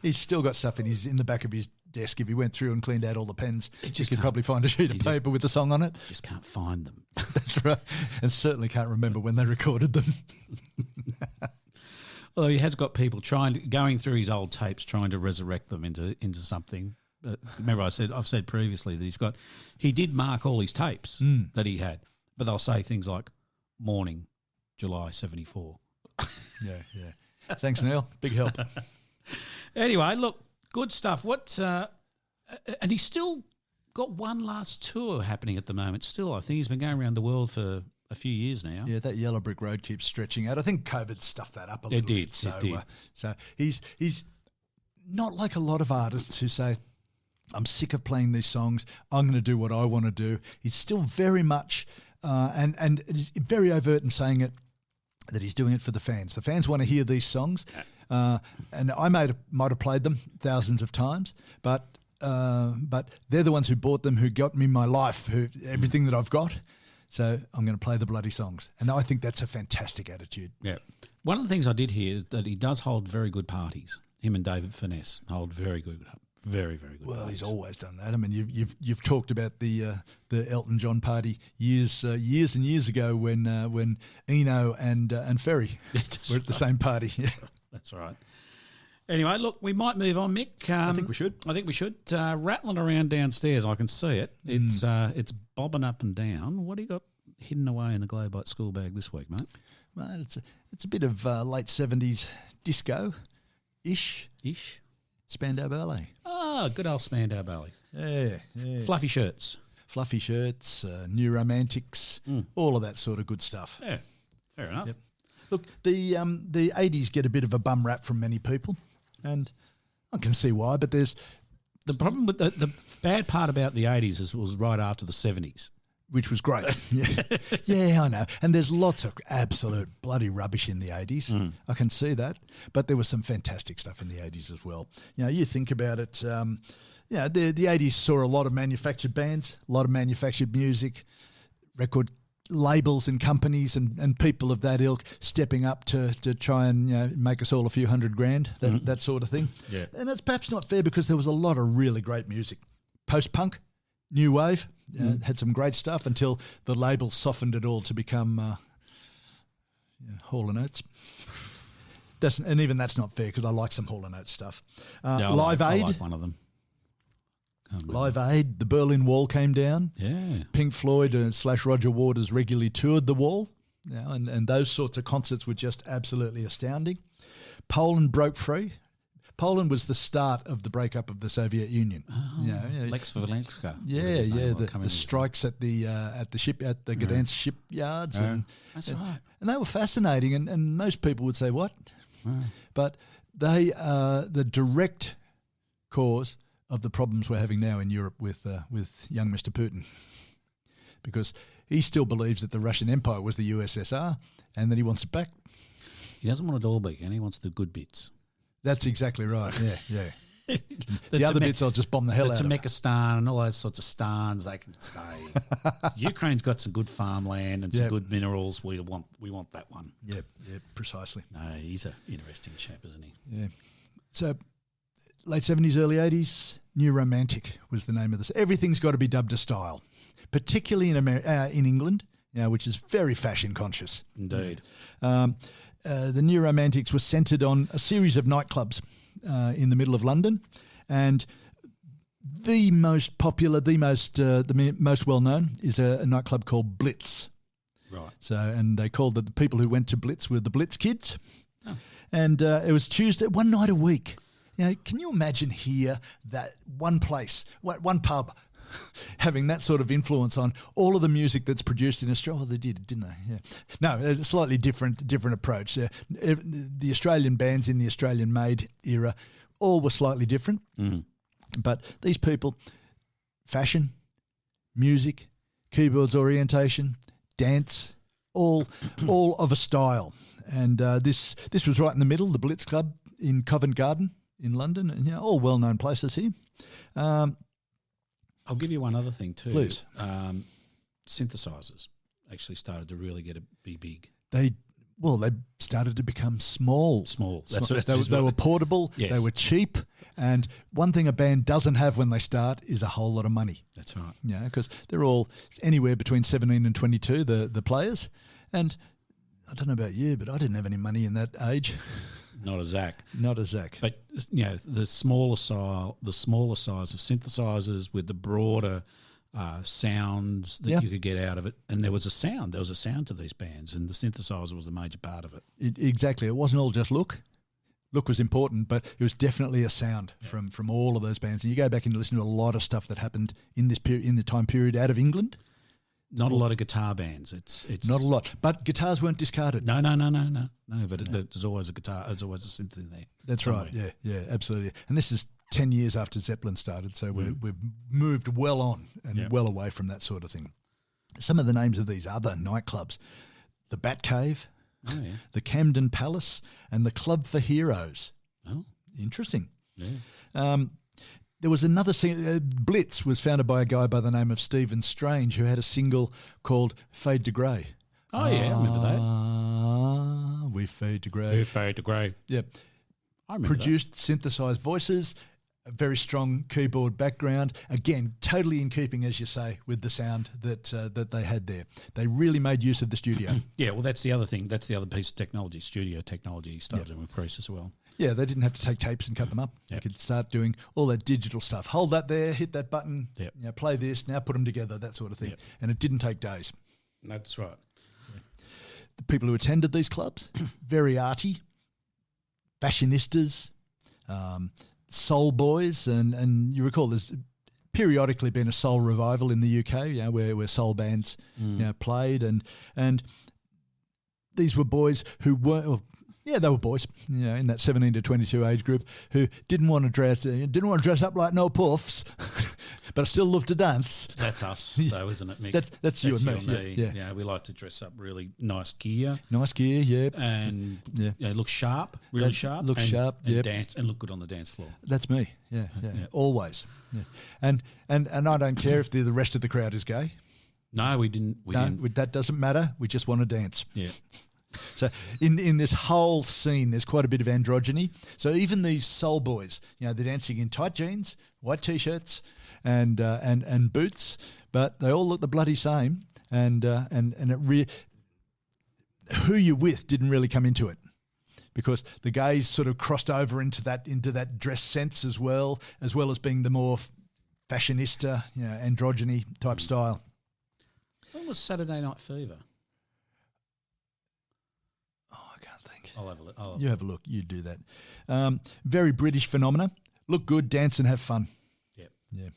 [SPEAKER 3] He's still got stuff in the back of his desk. If he went through and cleaned out all the pens, you could probably find a sheet of paper with the song on it.
[SPEAKER 2] Just can't find them.
[SPEAKER 3] That's right. And certainly can't remember when they recorded them.
[SPEAKER 2] Well, he has got people going through his old tapes, trying to resurrect them into something. Remember, I've said previously that he did mark all his tapes that he had, but they'll say things like Morning, July 74.
[SPEAKER 3] Yeah. Thanks, Neil. Big help.
[SPEAKER 2] Anyway, look, good stuff. And he's still got one last tour happening at the moment. Still, I think he's been going around the world for a few years now.
[SPEAKER 3] Yeah, that Yellow Brick Road keeps stretching out. I think COVID stuffed that up a little bit.
[SPEAKER 2] It did.
[SPEAKER 3] So he's not like a lot of artists who say, I'm sick of playing these songs, I'm going to do what I want to do. He's still very much, and is very overt in saying it, that he's doing it for the fans. The fans want to hear these songs, and I might have played them thousands of times, but they're the ones who bought them, who got me my life, everything that I've got. So I'm going to play the bloody songs. And I think that's a fantastic attitude. Yeah.
[SPEAKER 2] One of the things I did hear is that he does hold very good parties. Him and David Finesse hold very good, very, very good parties.
[SPEAKER 3] He's always done that. I mean, you've talked about the Elton John party years and years ago when Eno and Ferry were at the same party.
[SPEAKER 2] That's right. Anyway, look, we might move on, Mick.
[SPEAKER 3] I think we should.
[SPEAKER 2] Rattling around downstairs, I can see it. It's bobbing up and down. What do you got hidden away in the Globite school bag this week, mate?
[SPEAKER 3] Well, it's a bit of late 70s disco-ish. Spandau Ballet.
[SPEAKER 2] Oh, good old Spandau Ballet.
[SPEAKER 3] Yeah.
[SPEAKER 2] Fluffy shirts,
[SPEAKER 3] New Romantics, all of that sort of good stuff.
[SPEAKER 2] Yeah, fair enough.
[SPEAKER 3] Yep. Look, the 80s get a bit of a bum rap from many people, and I can see why, but there's...
[SPEAKER 2] The problem with the bad part about the 80s was right after the 70s.
[SPEAKER 3] Which was great. Yeah, I know. And there's lots of absolute bloody rubbish in the 80s. I can see that. But there was some fantastic stuff in the 80s as well. You think about it, the 80s saw a lot of manufactured bands, a lot of manufactured music, record labels and companies and people of that ilk stepping up to try and make us all a few $100,000, that sort of thing.
[SPEAKER 2] Yeah.
[SPEAKER 3] And it's perhaps not fair because there was a lot of really great music. Post-punk, new wave, had some great stuff until the label softened it all to become Hall & Oates. And even that's not fair because I like some Hall & Oates stuff. Live Aid.
[SPEAKER 2] I like one of them.
[SPEAKER 3] Live Aid, the Berlin Wall came down.
[SPEAKER 2] Yeah.
[SPEAKER 3] Pink Floyd / Roger Waters regularly toured the Wall. And those sorts of concerts were just absolutely astounding. Poland broke free. Poland was the start of the breakup of the Soviet Union.
[SPEAKER 2] Oh, Lex Valenska.
[SPEAKER 3] The strikes at the Gdansk shipyards,
[SPEAKER 2] that's right.
[SPEAKER 3] And they were fascinating. And most people would say what, but they are the direct cause of the problems we're having now in Europe with young Mr. Putin, because he still believes that the Russian Empire was the USSR and that he wants it back.
[SPEAKER 2] He doesn't want it all back, and he wants the good bits.
[SPEAKER 3] That's exactly right. Yeah. The other bits I'll just bomb the hell out of.
[SPEAKER 2] Uzbekistan and all those sorts of stans, they can stay. Ukraine's got some good farmland and some good minerals. We want that one.
[SPEAKER 3] Yeah, precisely.
[SPEAKER 2] No, he's an interesting chap, isn't he?
[SPEAKER 3] Yeah. So late 70s, early 80s, New Romantic was the name of this. Everything's got to be dubbed a style, particularly in England, which is very fashion conscious.
[SPEAKER 2] Indeed.
[SPEAKER 3] The New Romantics were centred on a series of nightclubs in the middle of London, and the most popular, the most well-known is a nightclub called Blitz.
[SPEAKER 2] Right.
[SPEAKER 3] So, and they called it, the people who went to Blitz were the Blitz kids.
[SPEAKER 2] Oh.
[SPEAKER 3] And it was Tuesday, one night a week. Can you imagine here that one place, one pub, having that sort of influence on all of the music that's produced in Australia? Oh, they did, didn't they? Yeah. No, a slightly different approach. The Australian bands in the Australian-made era all were slightly different.
[SPEAKER 2] Mm.
[SPEAKER 3] But these people, fashion, music, keyboards orientation, dance, all of a style. And this was right in the middle, the Blitz Club in Covent Garden in London, and all well-known places here.
[SPEAKER 2] I'll give you one other thing too.
[SPEAKER 3] Please.
[SPEAKER 2] Synthesizers actually started to really be big.
[SPEAKER 3] They started to become small. They were portable.
[SPEAKER 2] Yes.
[SPEAKER 3] They were cheap. And one thing a band doesn't have when they start is a whole lot of money.
[SPEAKER 2] That's right.
[SPEAKER 3] Yeah, because they're all anywhere between 17 and 22, the players. And I don't know about you, but I didn't have any money in that age.
[SPEAKER 2] Not a Zach.
[SPEAKER 3] But
[SPEAKER 2] the smaller size of synthesizers with the broader sounds that you could get out of it, and there was a sound to these bands, and the synthesizer was a major part of it.
[SPEAKER 3] Exactly. It wasn't all just look. Look was important, but it was definitely a sound from all of those bands. And you go back and listen to a lot of stuff that happened in this period, in the time period out of England.
[SPEAKER 2] Not a lot of guitar bands. It's
[SPEAKER 3] not a lot, but guitars weren't discarded.
[SPEAKER 2] No. But there's always a guitar. There's always a synth in there.
[SPEAKER 3] That's somewhere. Right. Yeah, absolutely. And this is 10 years after Zeppelin started, so we've moved well on and well away from that sort of thing. Some of the names of these other nightclubs: the Bat Cave, the Camden Palace, and the Club for Heroes.
[SPEAKER 2] Oh,
[SPEAKER 3] interesting.
[SPEAKER 2] Yeah.
[SPEAKER 3] There was another Blitz was founded by a guy by the name of Stephen Strange, who had a single called "Fade to Grey."
[SPEAKER 2] Oh yeah, I remember that.
[SPEAKER 3] We fade to grey.
[SPEAKER 2] We fade to grey.
[SPEAKER 3] Yeah,
[SPEAKER 2] I remember.
[SPEAKER 3] Produced synthesized voices, a very strong keyboard background. Again, totally in keeping, as you say, with the sound that they had there. They really made use of the studio.
[SPEAKER 2] Yeah, well, that's the other thing. That's the other piece of technology. Studio technology started to increase as well.
[SPEAKER 3] Yeah, they didn't have to take tapes and cut them up. They could start doing all that digital stuff. Hold that there, hit that button, play this, now put them together, that sort of thing. And it didn't take days.
[SPEAKER 2] That's right.
[SPEAKER 3] The people who attended these clubs, very arty, fashionistas, soul boys, and you recall there's periodically been a soul revival in the UK, where soul bands played, and these were boys who were. Yeah, they were boys, in that 17 to 22 age group who didn't want to dress up like no puffs, but I still love to dance.
[SPEAKER 2] That's us, though, isn't it, Mick?
[SPEAKER 3] That's you and me.
[SPEAKER 2] Yeah, we like to dress up really nice gear.
[SPEAKER 3] And
[SPEAKER 2] look sharp, really sharp.
[SPEAKER 3] Look sharp,
[SPEAKER 2] and dance and look good on the dance floor.
[SPEAKER 3] That's me. Yeah. Always. Yeah. And I don't care if the rest of the crowd is gay.
[SPEAKER 2] No, we didn't.
[SPEAKER 3] That doesn't matter. We just want to dance.
[SPEAKER 2] Yeah.
[SPEAKER 3] So in this whole scene, there's quite a bit of androgyny. So even these soul boys, they're dancing in tight jeans, white t-shirts, and boots, but they all look the bloody same. And who you're with didn't really come into it, because the gays sort of crossed over into that dress sense as well as being the more fashionista, androgyny type style.
[SPEAKER 2] When was Saturday Night Fever?
[SPEAKER 3] Oh, I can't think.
[SPEAKER 2] I'll have a look.
[SPEAKER 3] You have a look. You do that. Very British phenomena. Look good, dance and have fun.
[SPEAKER 2] Yep.
[SPEAKER 3] Yeah.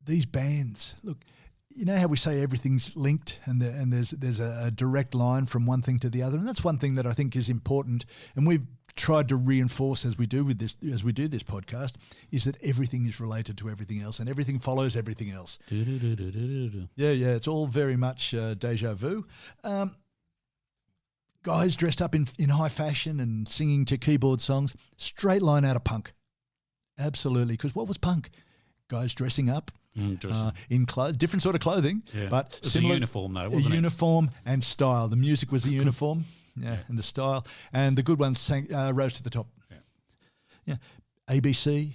[SPEAKER 3] These bands, look, you know how we say everything's linked and there's a direct line from one thing to the other, and that's one thing that I think is important, and we've tried to reinforce as we do this podcast, is that everything is related to everything else and everything follows everything else. Yeah, it's all very much deja vu. Guys dressed up in high fashion and singing to keyboard songs, straight line out of punk. Absolutely, because what was punk? Guys dressing up in different sort of clothing, but
[SPEAKER 2] it's a uniform though, wasn't it?
[SPEAKER 3] A uniform and style. The music was the uniform, and the style, and the good ones rose to the top. Yeah, ABC,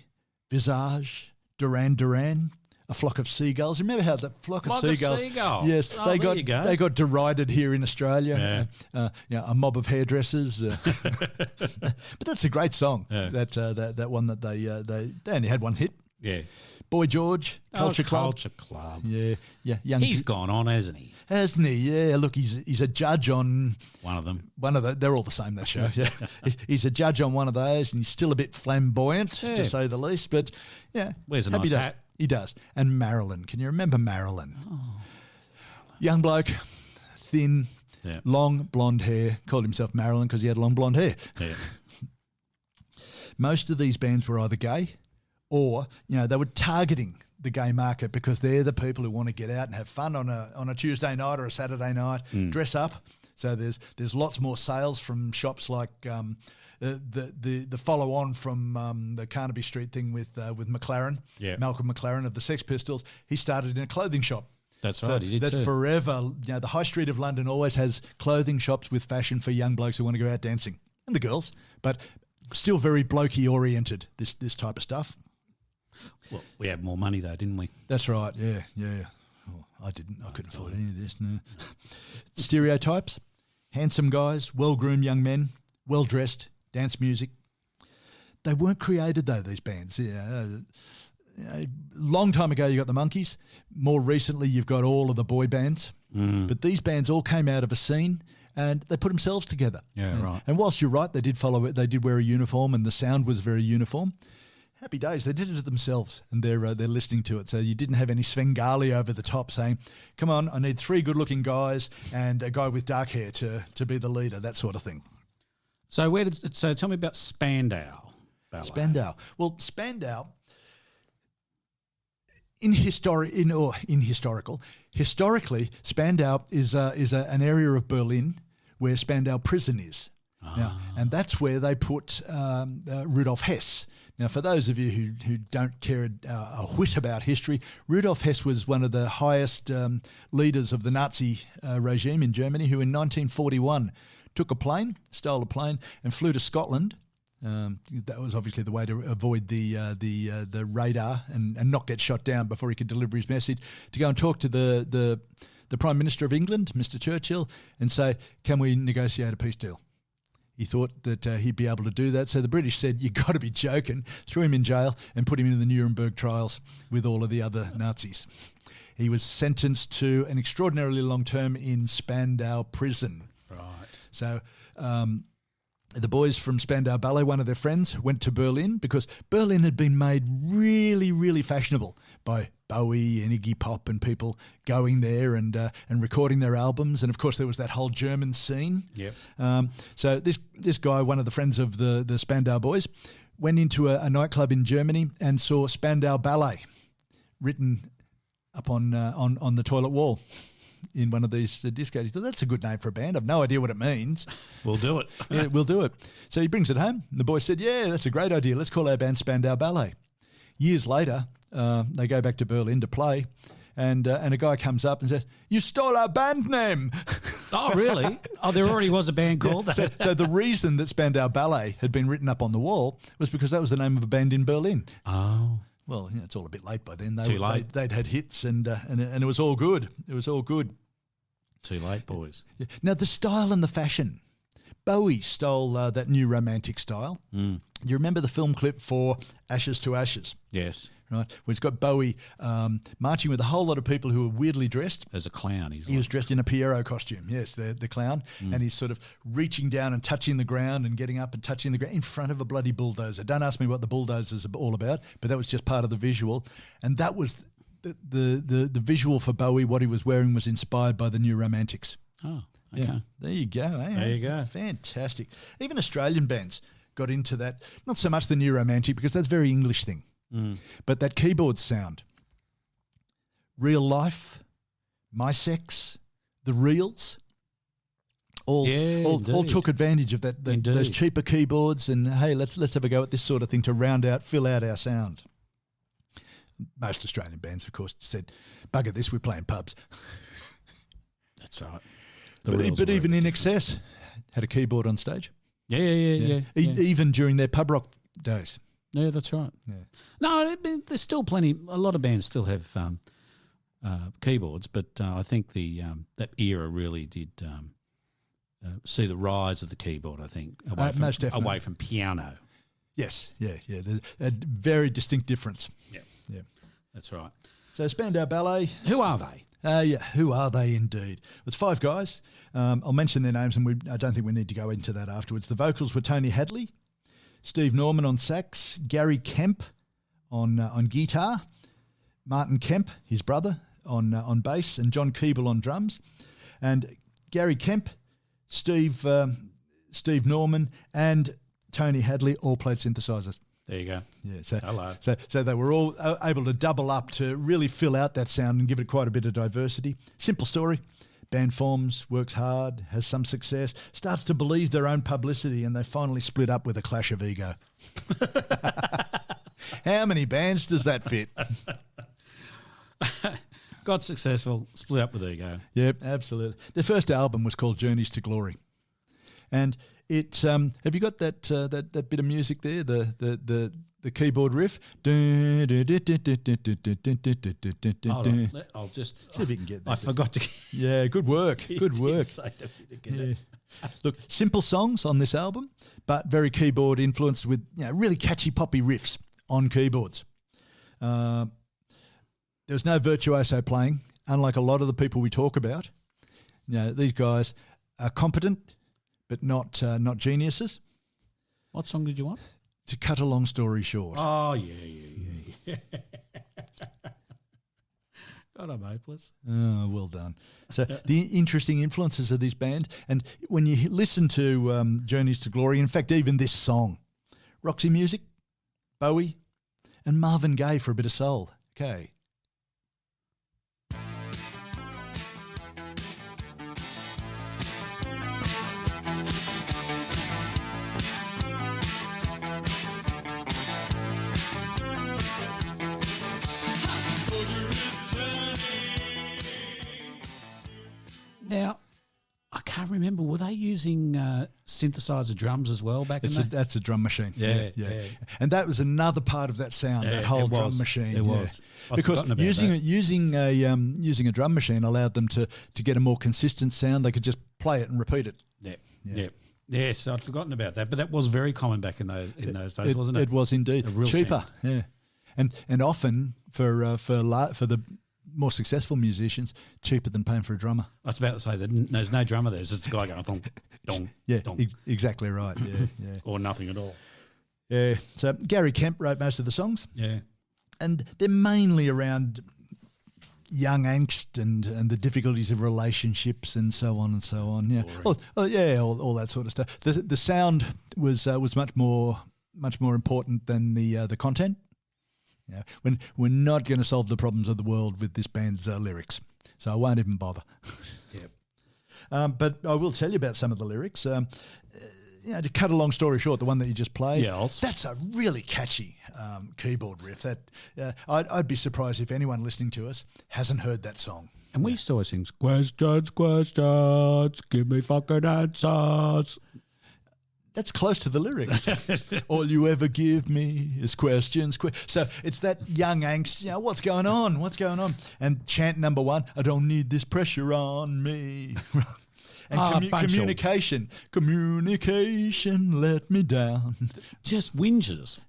[SPEAKER 3] Visage, Duran Duran, a Flock of Seagulls. Remember how the Flock of Seagulls? Yes, they got derided here in Australia. A mob of hairdressers. But that's a great song. That one that they only had one hit.
[SPEAKER 2] Yeah.
[SPEAKER 3] Boy George, Culture Club.
[SPEAKER 2] Culture Club.
[SPEAKER 3] Yeah.
[SPEAKER 2] He's gone on, hasn't he?
[SPEAKER 3] Hasn't he? Yeah. Look, he's a judge on
[SPEAKER 2] one of them.
[SPEAKER 3] They're all the same, that show. Yeah. He's a judge on one of those, and he's still a bit flamboyant, to say the least. But yeah,
[SPEAKER 2] wears a nice hat.
[SPEAKER 3] He does. And Marilyn. Can you remember Marilyn? Oh. Young bloke, thin, long blonde hair. Called himself Marilyn because he had long blonde hair.
[SPEAKER 2] Yeah.
[SPEAKER 3] Most of these bands were either gay, or they were targeting the gay market because they're the people who want to get out and have fun on a Tuesday night or a Saturday night, dress up. So there's lots more sales from shops like the follow on from the Carnaby Street thing with McLaren, Malcolm McLaren of the Sex Pistols. He started in a clothing shop.
[SPEAKER 2] That's right, he did
[SPEAKER 3] that's
[SPEAKER 2] too.
[SPEAKER 3] Forever. The High Street of London always has clothing shops with fashion for young blokes who want to go out dancing, and the girls, but still very blokey oriented. This type of stuff.
[SPEAKER 2] Well, we had more money though, didn't we?
[SPEAKER 3] That's right. Yeah. Oh, I didn't. I couldn't afford any of this. No. Stereotypes: handsome guys, well-groomed young men, well-dressed, dance music. They weren't created though. These bands. A long time ago, you got the Monkees. More recently, you've got all of the boy bands. But these bands all came out of a scene. And they put themselves together.
[SPEAKER 2] Yeah, right.
[SPEAKER 3] And whilst you're right, they did follow it. They did wear a uniform, and the sound was very uniform. Happy days. They did it themselves, and they're listening to it. So you didn't have any Svengali over the top saying, "Come on, I need 3 good-looking guys and a guy with dark hair to be the leader." That sort of thing.
[SPEAKER 2] So tell me about Spandau Ballet.
[SPEAKER 3] Spandau. Well, Spandau. Historically, Spandau is an area of Berlin where Spandau Prison is. Now, and that's where they put Rudolf Hess. Now, for those of you who don't care a whit about history, Rudolf Hess was one of the highest leaders of the Nazi regime in Germany, who in 1941 stole a plane and flew to Scotland. That was obviously the way to avoid the radar and not get shot down before he could deliver his message, to go and talk to the Prime Minister of England, Mr. Churchill, and say, can we negotiate a peace deal? He thought that he'd be able to do that. So the British said, "You've got to be joking," threw him in jail and put him in the Nuremberg trials with all of the other Nazis. He was sentenced to an extraordinarily long term in Spandau Prison.
[SPEAKER 2] Right.
[SPEAKER 3] So the boys from Spandau Ballet, one of their friends, went to Berlin because Berlin had been made really, really fashionable by Bowie and Iggy Pop and people going there and recording their albums. And, of course, there was that whole German scene.
[SPEAKER 2] Yep.
[SPEAKER 3] So this guy, one of the friends of the Spandau boys, went into a nightclub in Germany and saw Spandau Ballet written up on the toilet wall in one of these discos. He thought, that's a good name for a band. I've no idea what it means.
[SPEAKER 2] We'll do it.
[SPEAKER 3] Yeah, we'll do it. So he brings it home. The boy said, yeah, that's a great idea. Let's call our band Spandau Ballet. Years later, they go back to Berlin to play, and a guy comes up and says, "You stole our band name."
[SPEAKER 2] Oh, really? Oh, there already was a band called that.
[SPEAKER 3] So the reason that Spandau Ballet had been written up on the wall was because that was the name of a band in Berlin.
[SPEAKER 2] Oh.
[SPEAKER 3] Well, it's all a bit late by then.
[SPEAKER 2] Too late.
[SPEAKER 3] They'd had hits and it was all good. It was all good.
[SPEAKER 2] Too late, boys.
[SPEAKER 3] Yeah. Now, the style and the fashion. Bowie stole that new romantic style. Do you remember the film clip for Ashes to Ashes?
[SPEAKER 2] Yes.
[SPEAKER 3] Right, where it's got Bowie marching with a whole lot of people who are weirdly dressed.
[SPEAKER 2] As a clown.
[SPEAKER 3] He was dressed in a Pierrot costume, yes, the clown, and he's sort of reaching down and touching the ground and getting up and touching the ground in front of a bloody bulldozer. Don't ask me what the bulldozer is all about, but that was just part of the visual. And that was the visual for Bowie. What he was wearing was inspired by the New Romantics.
[SPEAKER 2] Oh, okay.
[SPEAKER 3] Yeah, there you go. Eh?
[SPEAKER 2] There you go.
[SPEAKER 3] Fantastic. Even Australian bands got into that. Not so much the New Romantic, because that's a very English thing. But that keyboard sound, Real Life, My Sex, The Reels, all took advantage of that those cheaper keyboards, and hey, let's have a go at this sort of thing to fill out our sound. Most Australian bands, of course, said, "Bugger this, we're playing pubs."
[SPEAKER 2] That's right.
[SPEAKER 3] But even In Excess had a keyboard on stage.
[SPEAKER 2] Yeah.
[SPEAKER 3] Even during their pub rock days.
[SPEAKER 2] Yeah, that's right.
[SPEAKER 3] Yeah.
[SPEAKER 2] No, there's still plenty. A lot of bands still have keyboards, but I think that era really did see the rise of the keyboard. I think
[SPEAKER 3] most definitely
[SPEAKER 2] away from piano.
[SPEAKER 3] Yes, yeah. There's a very distinct difference. Yeah,
[SPEAKER 2] that's right.
[SPEAKER 3] So Spandau Ballet.
[SPEAKER 2] Who are they?
[SPEAKER 3] Who are they indeed? It's 5 guys. I'll mention their names, and I don't think we need to go into that afterwards. The vocals were Tony Hadley, Steve Norman on sax, Gary Kemp on guitar, Martin Kemp, his brother, on bass, and John Keeble on drums. And Gary Kemp, Steve Norman, and Tony Hadley all played synthesizers.
[SPEAKER 2] There you go.
[SPEAKER 3] Yeah.
[SPEAKER 2] Hello.
[SPEAKER 3] So they were all able to double up to really fill out that sound and give it quite a bit of diversity. Simple story. Band forms, works hard, has some success, starts to believe their own publicity, and they finally split up with a clash of ego. How many bands does that fit?
[SPEAKER 2] Got successful, split up with ego.
[SPEAKER 3] Yep, absolutely. Their first album was called Journeys to Glory. And it have you got that bit of music there, the keyboard riff?
[SPEAKER 2] Hold on, I'll just
[SPEAKER 3] see if you can get that.
[SPEAKER 2] I forgot to.
[SPEAKER 3] Yeah, good work. Good work.
[SPEAKER 2] Yeah.
[SPEAKER 3] Look, simple songs on this album, but very keyboard influenced with really catchy poppy riffs on keyboards. There was no virtuoso playing, unlike a lot of the people we talk about. These guys are competent, but not geniuses.
[SPEAKER 2] What song did you want?
[SPEAKER 3] To cut a long story short.
[SPEAKER 2] Oh, yeah. God, I'm hopeless.
[SPEAKER 3] Oh, well done. So the interesting influences of this band, and when you listen to Journeys to Glory, in fact, even this song, Roxy Music, Bowie, and Marvin Gaye for a bit of soul. Okay.
[SPEAKER 2] Now, I can't remember. Were they using synthesizer drums as well back in the day?
[SPEAKER 3] That's a drum machine.
[SPEAKER 2] Yeah.
[SPEAKER 3] And that was another part of that sound, that whole drum machine.
[SPEAKER 2] It was.
[SPEAKER 3] Because using a drum machine allowed them to get a more consistent sound. They could just play it and repeat it.
[SPEAKER 2] Yeah. Yes, I'd forgotten about that. But that was very common back in those days, wasn't it?
[SPEAKER 3] It was indeed. Cheaper, sound. Yeah. And often for the more successful musicians, cheaper than paying for a drummer.
[SPEAKER 2] I was about to say that there's no drummer there. It's just a guy going dong, dong, dong.
[SPEAKER 3] Exactly right. Yeah.
[SPEAKER 2] Or nothing at all.
[SPEAKER 3] Yeah. So Gary Kemp wrote most of the songs.
[SPEAKER 2] Yeah.
[SPEAKER 3] And they're mainly around young angst and the difficulties of relationships and so on and so on. Yeah. All that sort of stuff. The sound was much more important than the content. When we're not going to solve the problems of the world with this band's lyrics, so I won't even bother. But I will tell you about some of the lyrics. To cut a long story short, the one that you just played, that's a really catchy keyboard riff. I'd be surprised if anyone listening to us hasn't heard that song.
[SPEAKER 2] And we used to always sing, questions, give me fucking answers.
[SPEAKER 3] That's close to the lyrics. All you ever give me is questions. So it's that young angst, what's going on? And chant number 1, I don't need this pressure on me. And
[SPEAKER 2] bunch of-
[SPEAKER 3] communication let me down.
[SPEAKER 2] Just whingers.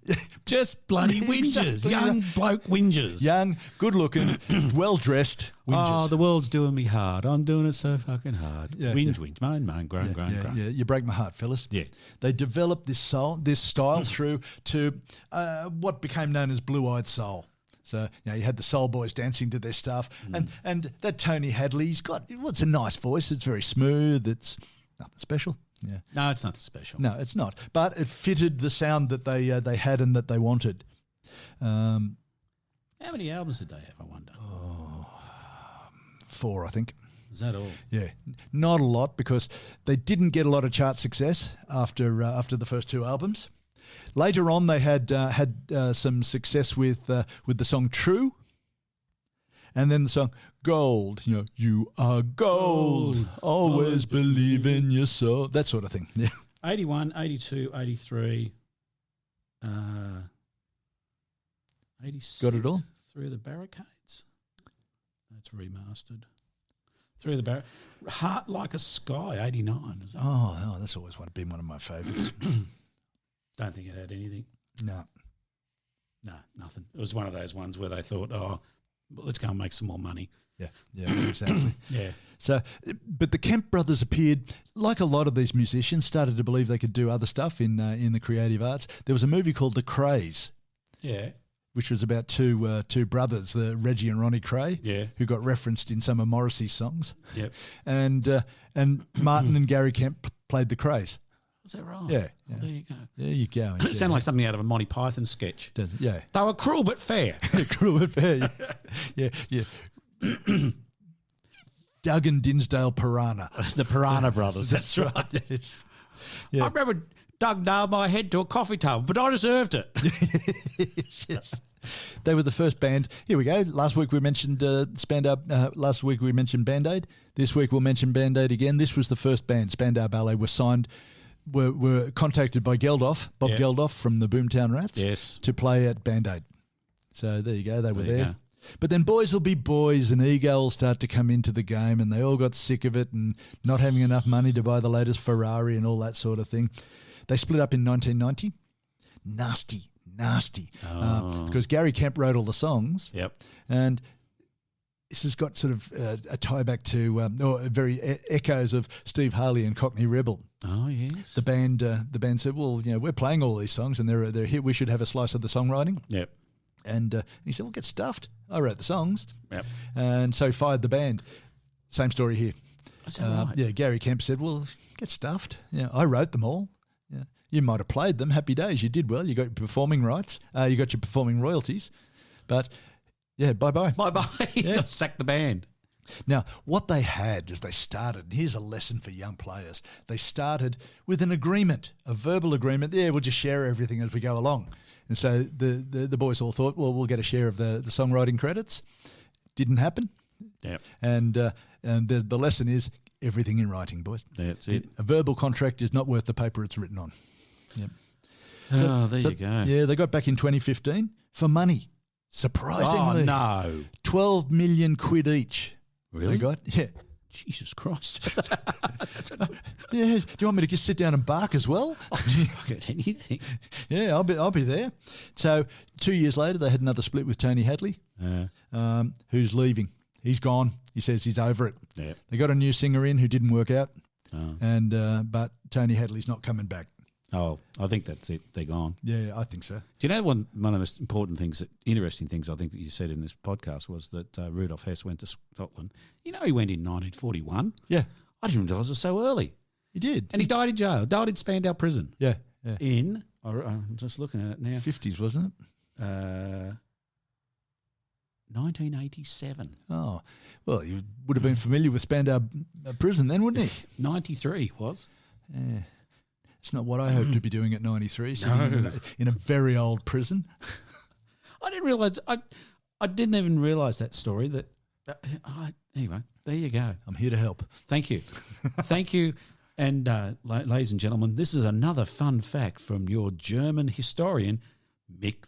[SPEAKER 2] Just bloody whingers.
[SPEAKER 3] Exactly.
[SPEAKER 2] Young bloke whingers.
[SPEAKER 3] Young, good-looking, well-dressed whingers.
[SPEAKER 2] Oh, the world's doing me hard. I'm doing it so fucking hard.
[SPEAKER 3] Yeah,
[SPEAKER 2] Whinge, moan, groan, groan.
[SPEAKER 3] Yeah, you break my heart, fellas.
[SPEAKER 2] Yeah.
[SPEAKER 3] They developed this style through to what became known as blue-eyed soul. So, you had the soul boys dancing to their stuff. And that Tony Hadley's got, it's a nice voice. It's very smooth. It's nothing special. Yeah.
[SPEAKER 2] No, it's nothing special.
[SPEAKER 3] No, it's not. But it fitted the sound that they had and that they wanted.
[SPEAKER 2] How many albums did they have, I wonder?
[SPEAKER 3] 4, I think.
[SPEAKER 2] Is that all?
[SPEAKER 3] Yeah, not a lot because they didn't get a lot of chart success after the first 2 albums. Later on, they had some success with the song "True," and then the song "Gold." You are gold. Always believe in your soul. That sort of thing. Yeah.
[SPEAKER 2] 81, 82, 83, 86.
[SPEAKER 3] Got it all?
[SPEAKER 2] Through the Barricades. That's remastered. Through the Barricades. Heart Like a Sky, 89. Is that?
[SPEAKER 3] Oh, that's always been one of my favourites.
[SPEAKER 2] Don't think it had anything.
[SPEAKER 3] No.
[SPEAKER 2] No, nothing. It was one of those ones where they thought, well, let's go and make some more money.
[SPEAKER 3] Yeah, exactly.
[SPEAKER 2] Yeah.
[SPEAKER 3] So, but the Kemp brothers appeared, like a lot of these musicians, started to believe they could do other stuff in the creative arts. There was a movie called The Krays,
[SPEAKER 2] Yeah.
[SPEAKER 3] which was about two brothers, Reggie and Ronnie Kray,
[SPEAKER 2] Yeah.
[SPEAKER 3] who got referenced in some of Morrissey's songs.
[SPEAKER 2] Yep.
[SPEAKER 3] And Martin and Gary Kemp played the Krays.
[SPEAKER 2] Was that right?
[SPEAKER 3] Yeah.
[SPEAKER 2] Well, there you go.
[SPEAKER 3] There you go.
[SPEAKER 2] It sounded like something out of a Monty Python sketch.
[SPEAKER 3] Yeah.
[SPEAKER 2] They were cruel but fair.
[SPEAKER 3] Cruel but fair. Yeah. Doug and Dinsdale Piranha.
[SPEAKER 2] The Piranha Brothers.
[SPEAKER 3] That's right. Yes. Yeah.
[SPEAKER 2] I remember Doug nailed my head to a coffee table, but I deserved it.
[SPEAKER 3] Yes. They were the first band. Here we go. Last week we mentioned Spandau. Last week we mentioned Band-Aid. This week we'll mention Band-Aid again. This was the first band. Spandau Ballet were signed, were contacted by Geldof, Bob Geldof from the Boomtown Rats,
[SPEAKER 2] Yes.
[SPEAKER 3] to play at Band-Aid. So there you go. They were
[SPEAKER 2] There you
[SPEAKER 3] there.
[SPEAKER 2] go.
[SPEAKER 3] But then boys will be boys and ego will start to come into the game, and they all got sick of it and not having enough money to buy the latest Ferrari and all that sort of thing. They split up in 1990. Nasty. Because Gary Kemp wrote all the songs.
[SPEAKER 2] Yep.
[SPEAKER 3] And this has got sort of a tie back to, or very echoes of Steve Harley and Cockney Rebel.
[SPEAKER 2] Oh, yes.
[SPEAKER 3] The band said, well, we're playing all these songs and they're here. We should have a slice of the songwriting.
[SPEAKER 2] Yep.
[SPEAKER 3] And he said, well, get stuffed. I wrote the songs.
[SPEAKER 2] Yep.
[SPEAKER 3] And so he fired the band. Same story here.
[SPEAKER 2] Is that right?
[SPEAKER 3] Yeah, Gary Kemp said, well, get stuffed. Yeah, I wrote them all. Yeah, you might have played them. Happy days. You did well. You got your performing rights. You got your performing royalties. But, yeah, bye-bye.
[SPEAKER 2] Bye-bye.
[SPEAKER 3] Yeah.
[SPEAKER 2] Sack the band.
[SPEAKER 3] Now, what they had as they started, and here's a lesson for young players, they started with an agreement, a verbal agreement. Yeah, we'll just share everything as we go along. And so the boys all thought, well, we'll get a share of the songwriting credits. Didn't happen.
[SPEAKER 2] Yep.
[SPEAKER 3] And the lesson is everything in writing, boys.
[SPEAKER 2] That's it.
[SPEAKER 3] A verbal contract is not worth the paper it's written on. Yep.
[SPEAKER 2] There you go.
[SPEAKER 3] Yeah, they got back in 2015 for money. Surprisingly.
[SPEAKER 2] Oh, no.
[SPEAKER 3] 12 million quid each.
[SPEAKER 2] Really?
[SPEAKER 3] They got, yeah.
[SPEAKER 2] Jesus Christ.
[SPEAKER 3] Yeah, do you want me to just sit down and bark as well?
[SPEAKER 2] Fuck it, anything.
[SPEAKER 3] Yeah, I'll be there. So 2 years later, they had another split with Tony Hadley, who's leaving. He's gone. He says he's over it.
[SPEAKER 2] Yeah.
[SPEAKER 3] They got a new singer in who didn't work out,
[SPEAKER 2] Oh.
[SPEAKER 3] and but Tony Hadley's not coming back.
[SPEAKER 2] Oh, I think that's it. They're gone.
[SPEAKER 3] Yeah, I think so.
[SPEAKER 2] Do you know one of the most important things, interesting things I think that you said in this podcast was that Rudolf Hess went to Scotland. You know, he went in 1941.
[SPEAKER 3] Yeah,
[SPEAKER 2] I didn't realise it was so early.
[SPEAKER 3] he did.
[SPEAKER 2] And he died in jail, died in Spandau prison
[SPEAKER 3] Yeah.
[SPEAKER 2] in, I'm just looking at it now,
[SPEAKER 3] 50s, wasn't it?
[SPEAKER 2] 1987.
[SPEAKER 3] Oh, well, you would have been familiar with Spandau prison then, wouldn't he?
[SPEAKER 2] 93 was.
[SPEAKER 3] Yeah. It's not what I hoped to be doing at 93, sitting in a very old prison.
[SPEAKER 2] I didn't realise, I didn't even realise that story. Anyway, there you go.
[SPEAKER 3] I'm here to help.
[SPEAKER 2] Thank you. Thank you. And ladies and gentlemen, this is another fun fact from your German historian, Mick.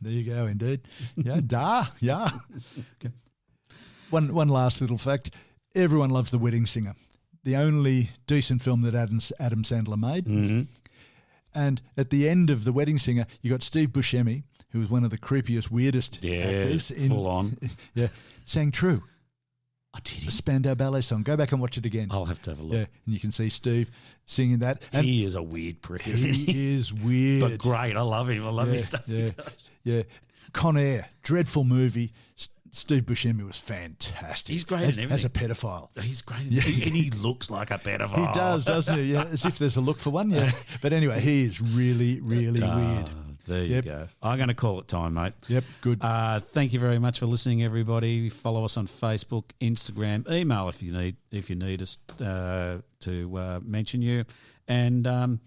[SPEAKER 3] There you go, indeed. Yeah, yeah. Okay. One last little fact. Everyone loves the wedding singer. the only decent film that Adam Sandler made.
[SPEAKER 2] Mm-hmm.
[SPEAKER 3] And at the end of The Wedding Singer, you got Steve Buscemi, who was one of the creepiest, weirdest actors.
[SPEAKER 2] Full on.
[SPEAKER 3] Yeah, sang True.
[SPEAKER 2] Oh, did
[SPEAKER 3] The
[SPEAKER 2] he?
[SPEAKER 3] Spandau Ballet song. Go back and watch it again.
[SPEAKER 2] I'll have to have a look.
[SPEAKER 3] Yeah, and you can see Steve singing that. And
[SPEAKER 2] He is a weird prick, isn't he?
[SPEAKER 3] he is weird.
[SPEAKER 2] But great. I love him. I love his stuff.
[SPEAKER 3] Yeah,
[SPEAKER 2] He does.
[SPEAKER 3] yeah. Con Air, dreadful movie. Steve Buscemi was fantastic.
[SPEAKER 2] He's great
[SPEAKER 3] as,
[SPEAKER 2] in
[SPEAKER 3] as a
[SPEAKER 2] everything.
[SPEAKER 3] pedophile.
[SPEAKER 2] He's great. And he looks like a pedophile.
[SPEAKER 3] He does, doesn't he? Yeah, as if there's a look for one. Yeah. But anyway, he is really, really weird.
[SPEAKER 2] There you go. I'm going to call it time, mate.
[SPEAKER 3] Yep, good.
[SPEAKER 2] Thank you very much for listening, everybody. Follow us on Facebook, Instagram, email if you need us to mention you, and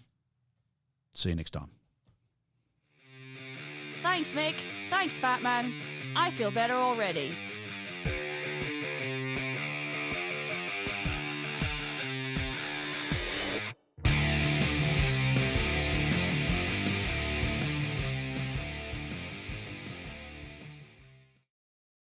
[SPEAKER 2] see you next time.
[SPEAKER 1] Thanks, Mick. Thanks, Fat Man. I feel better already.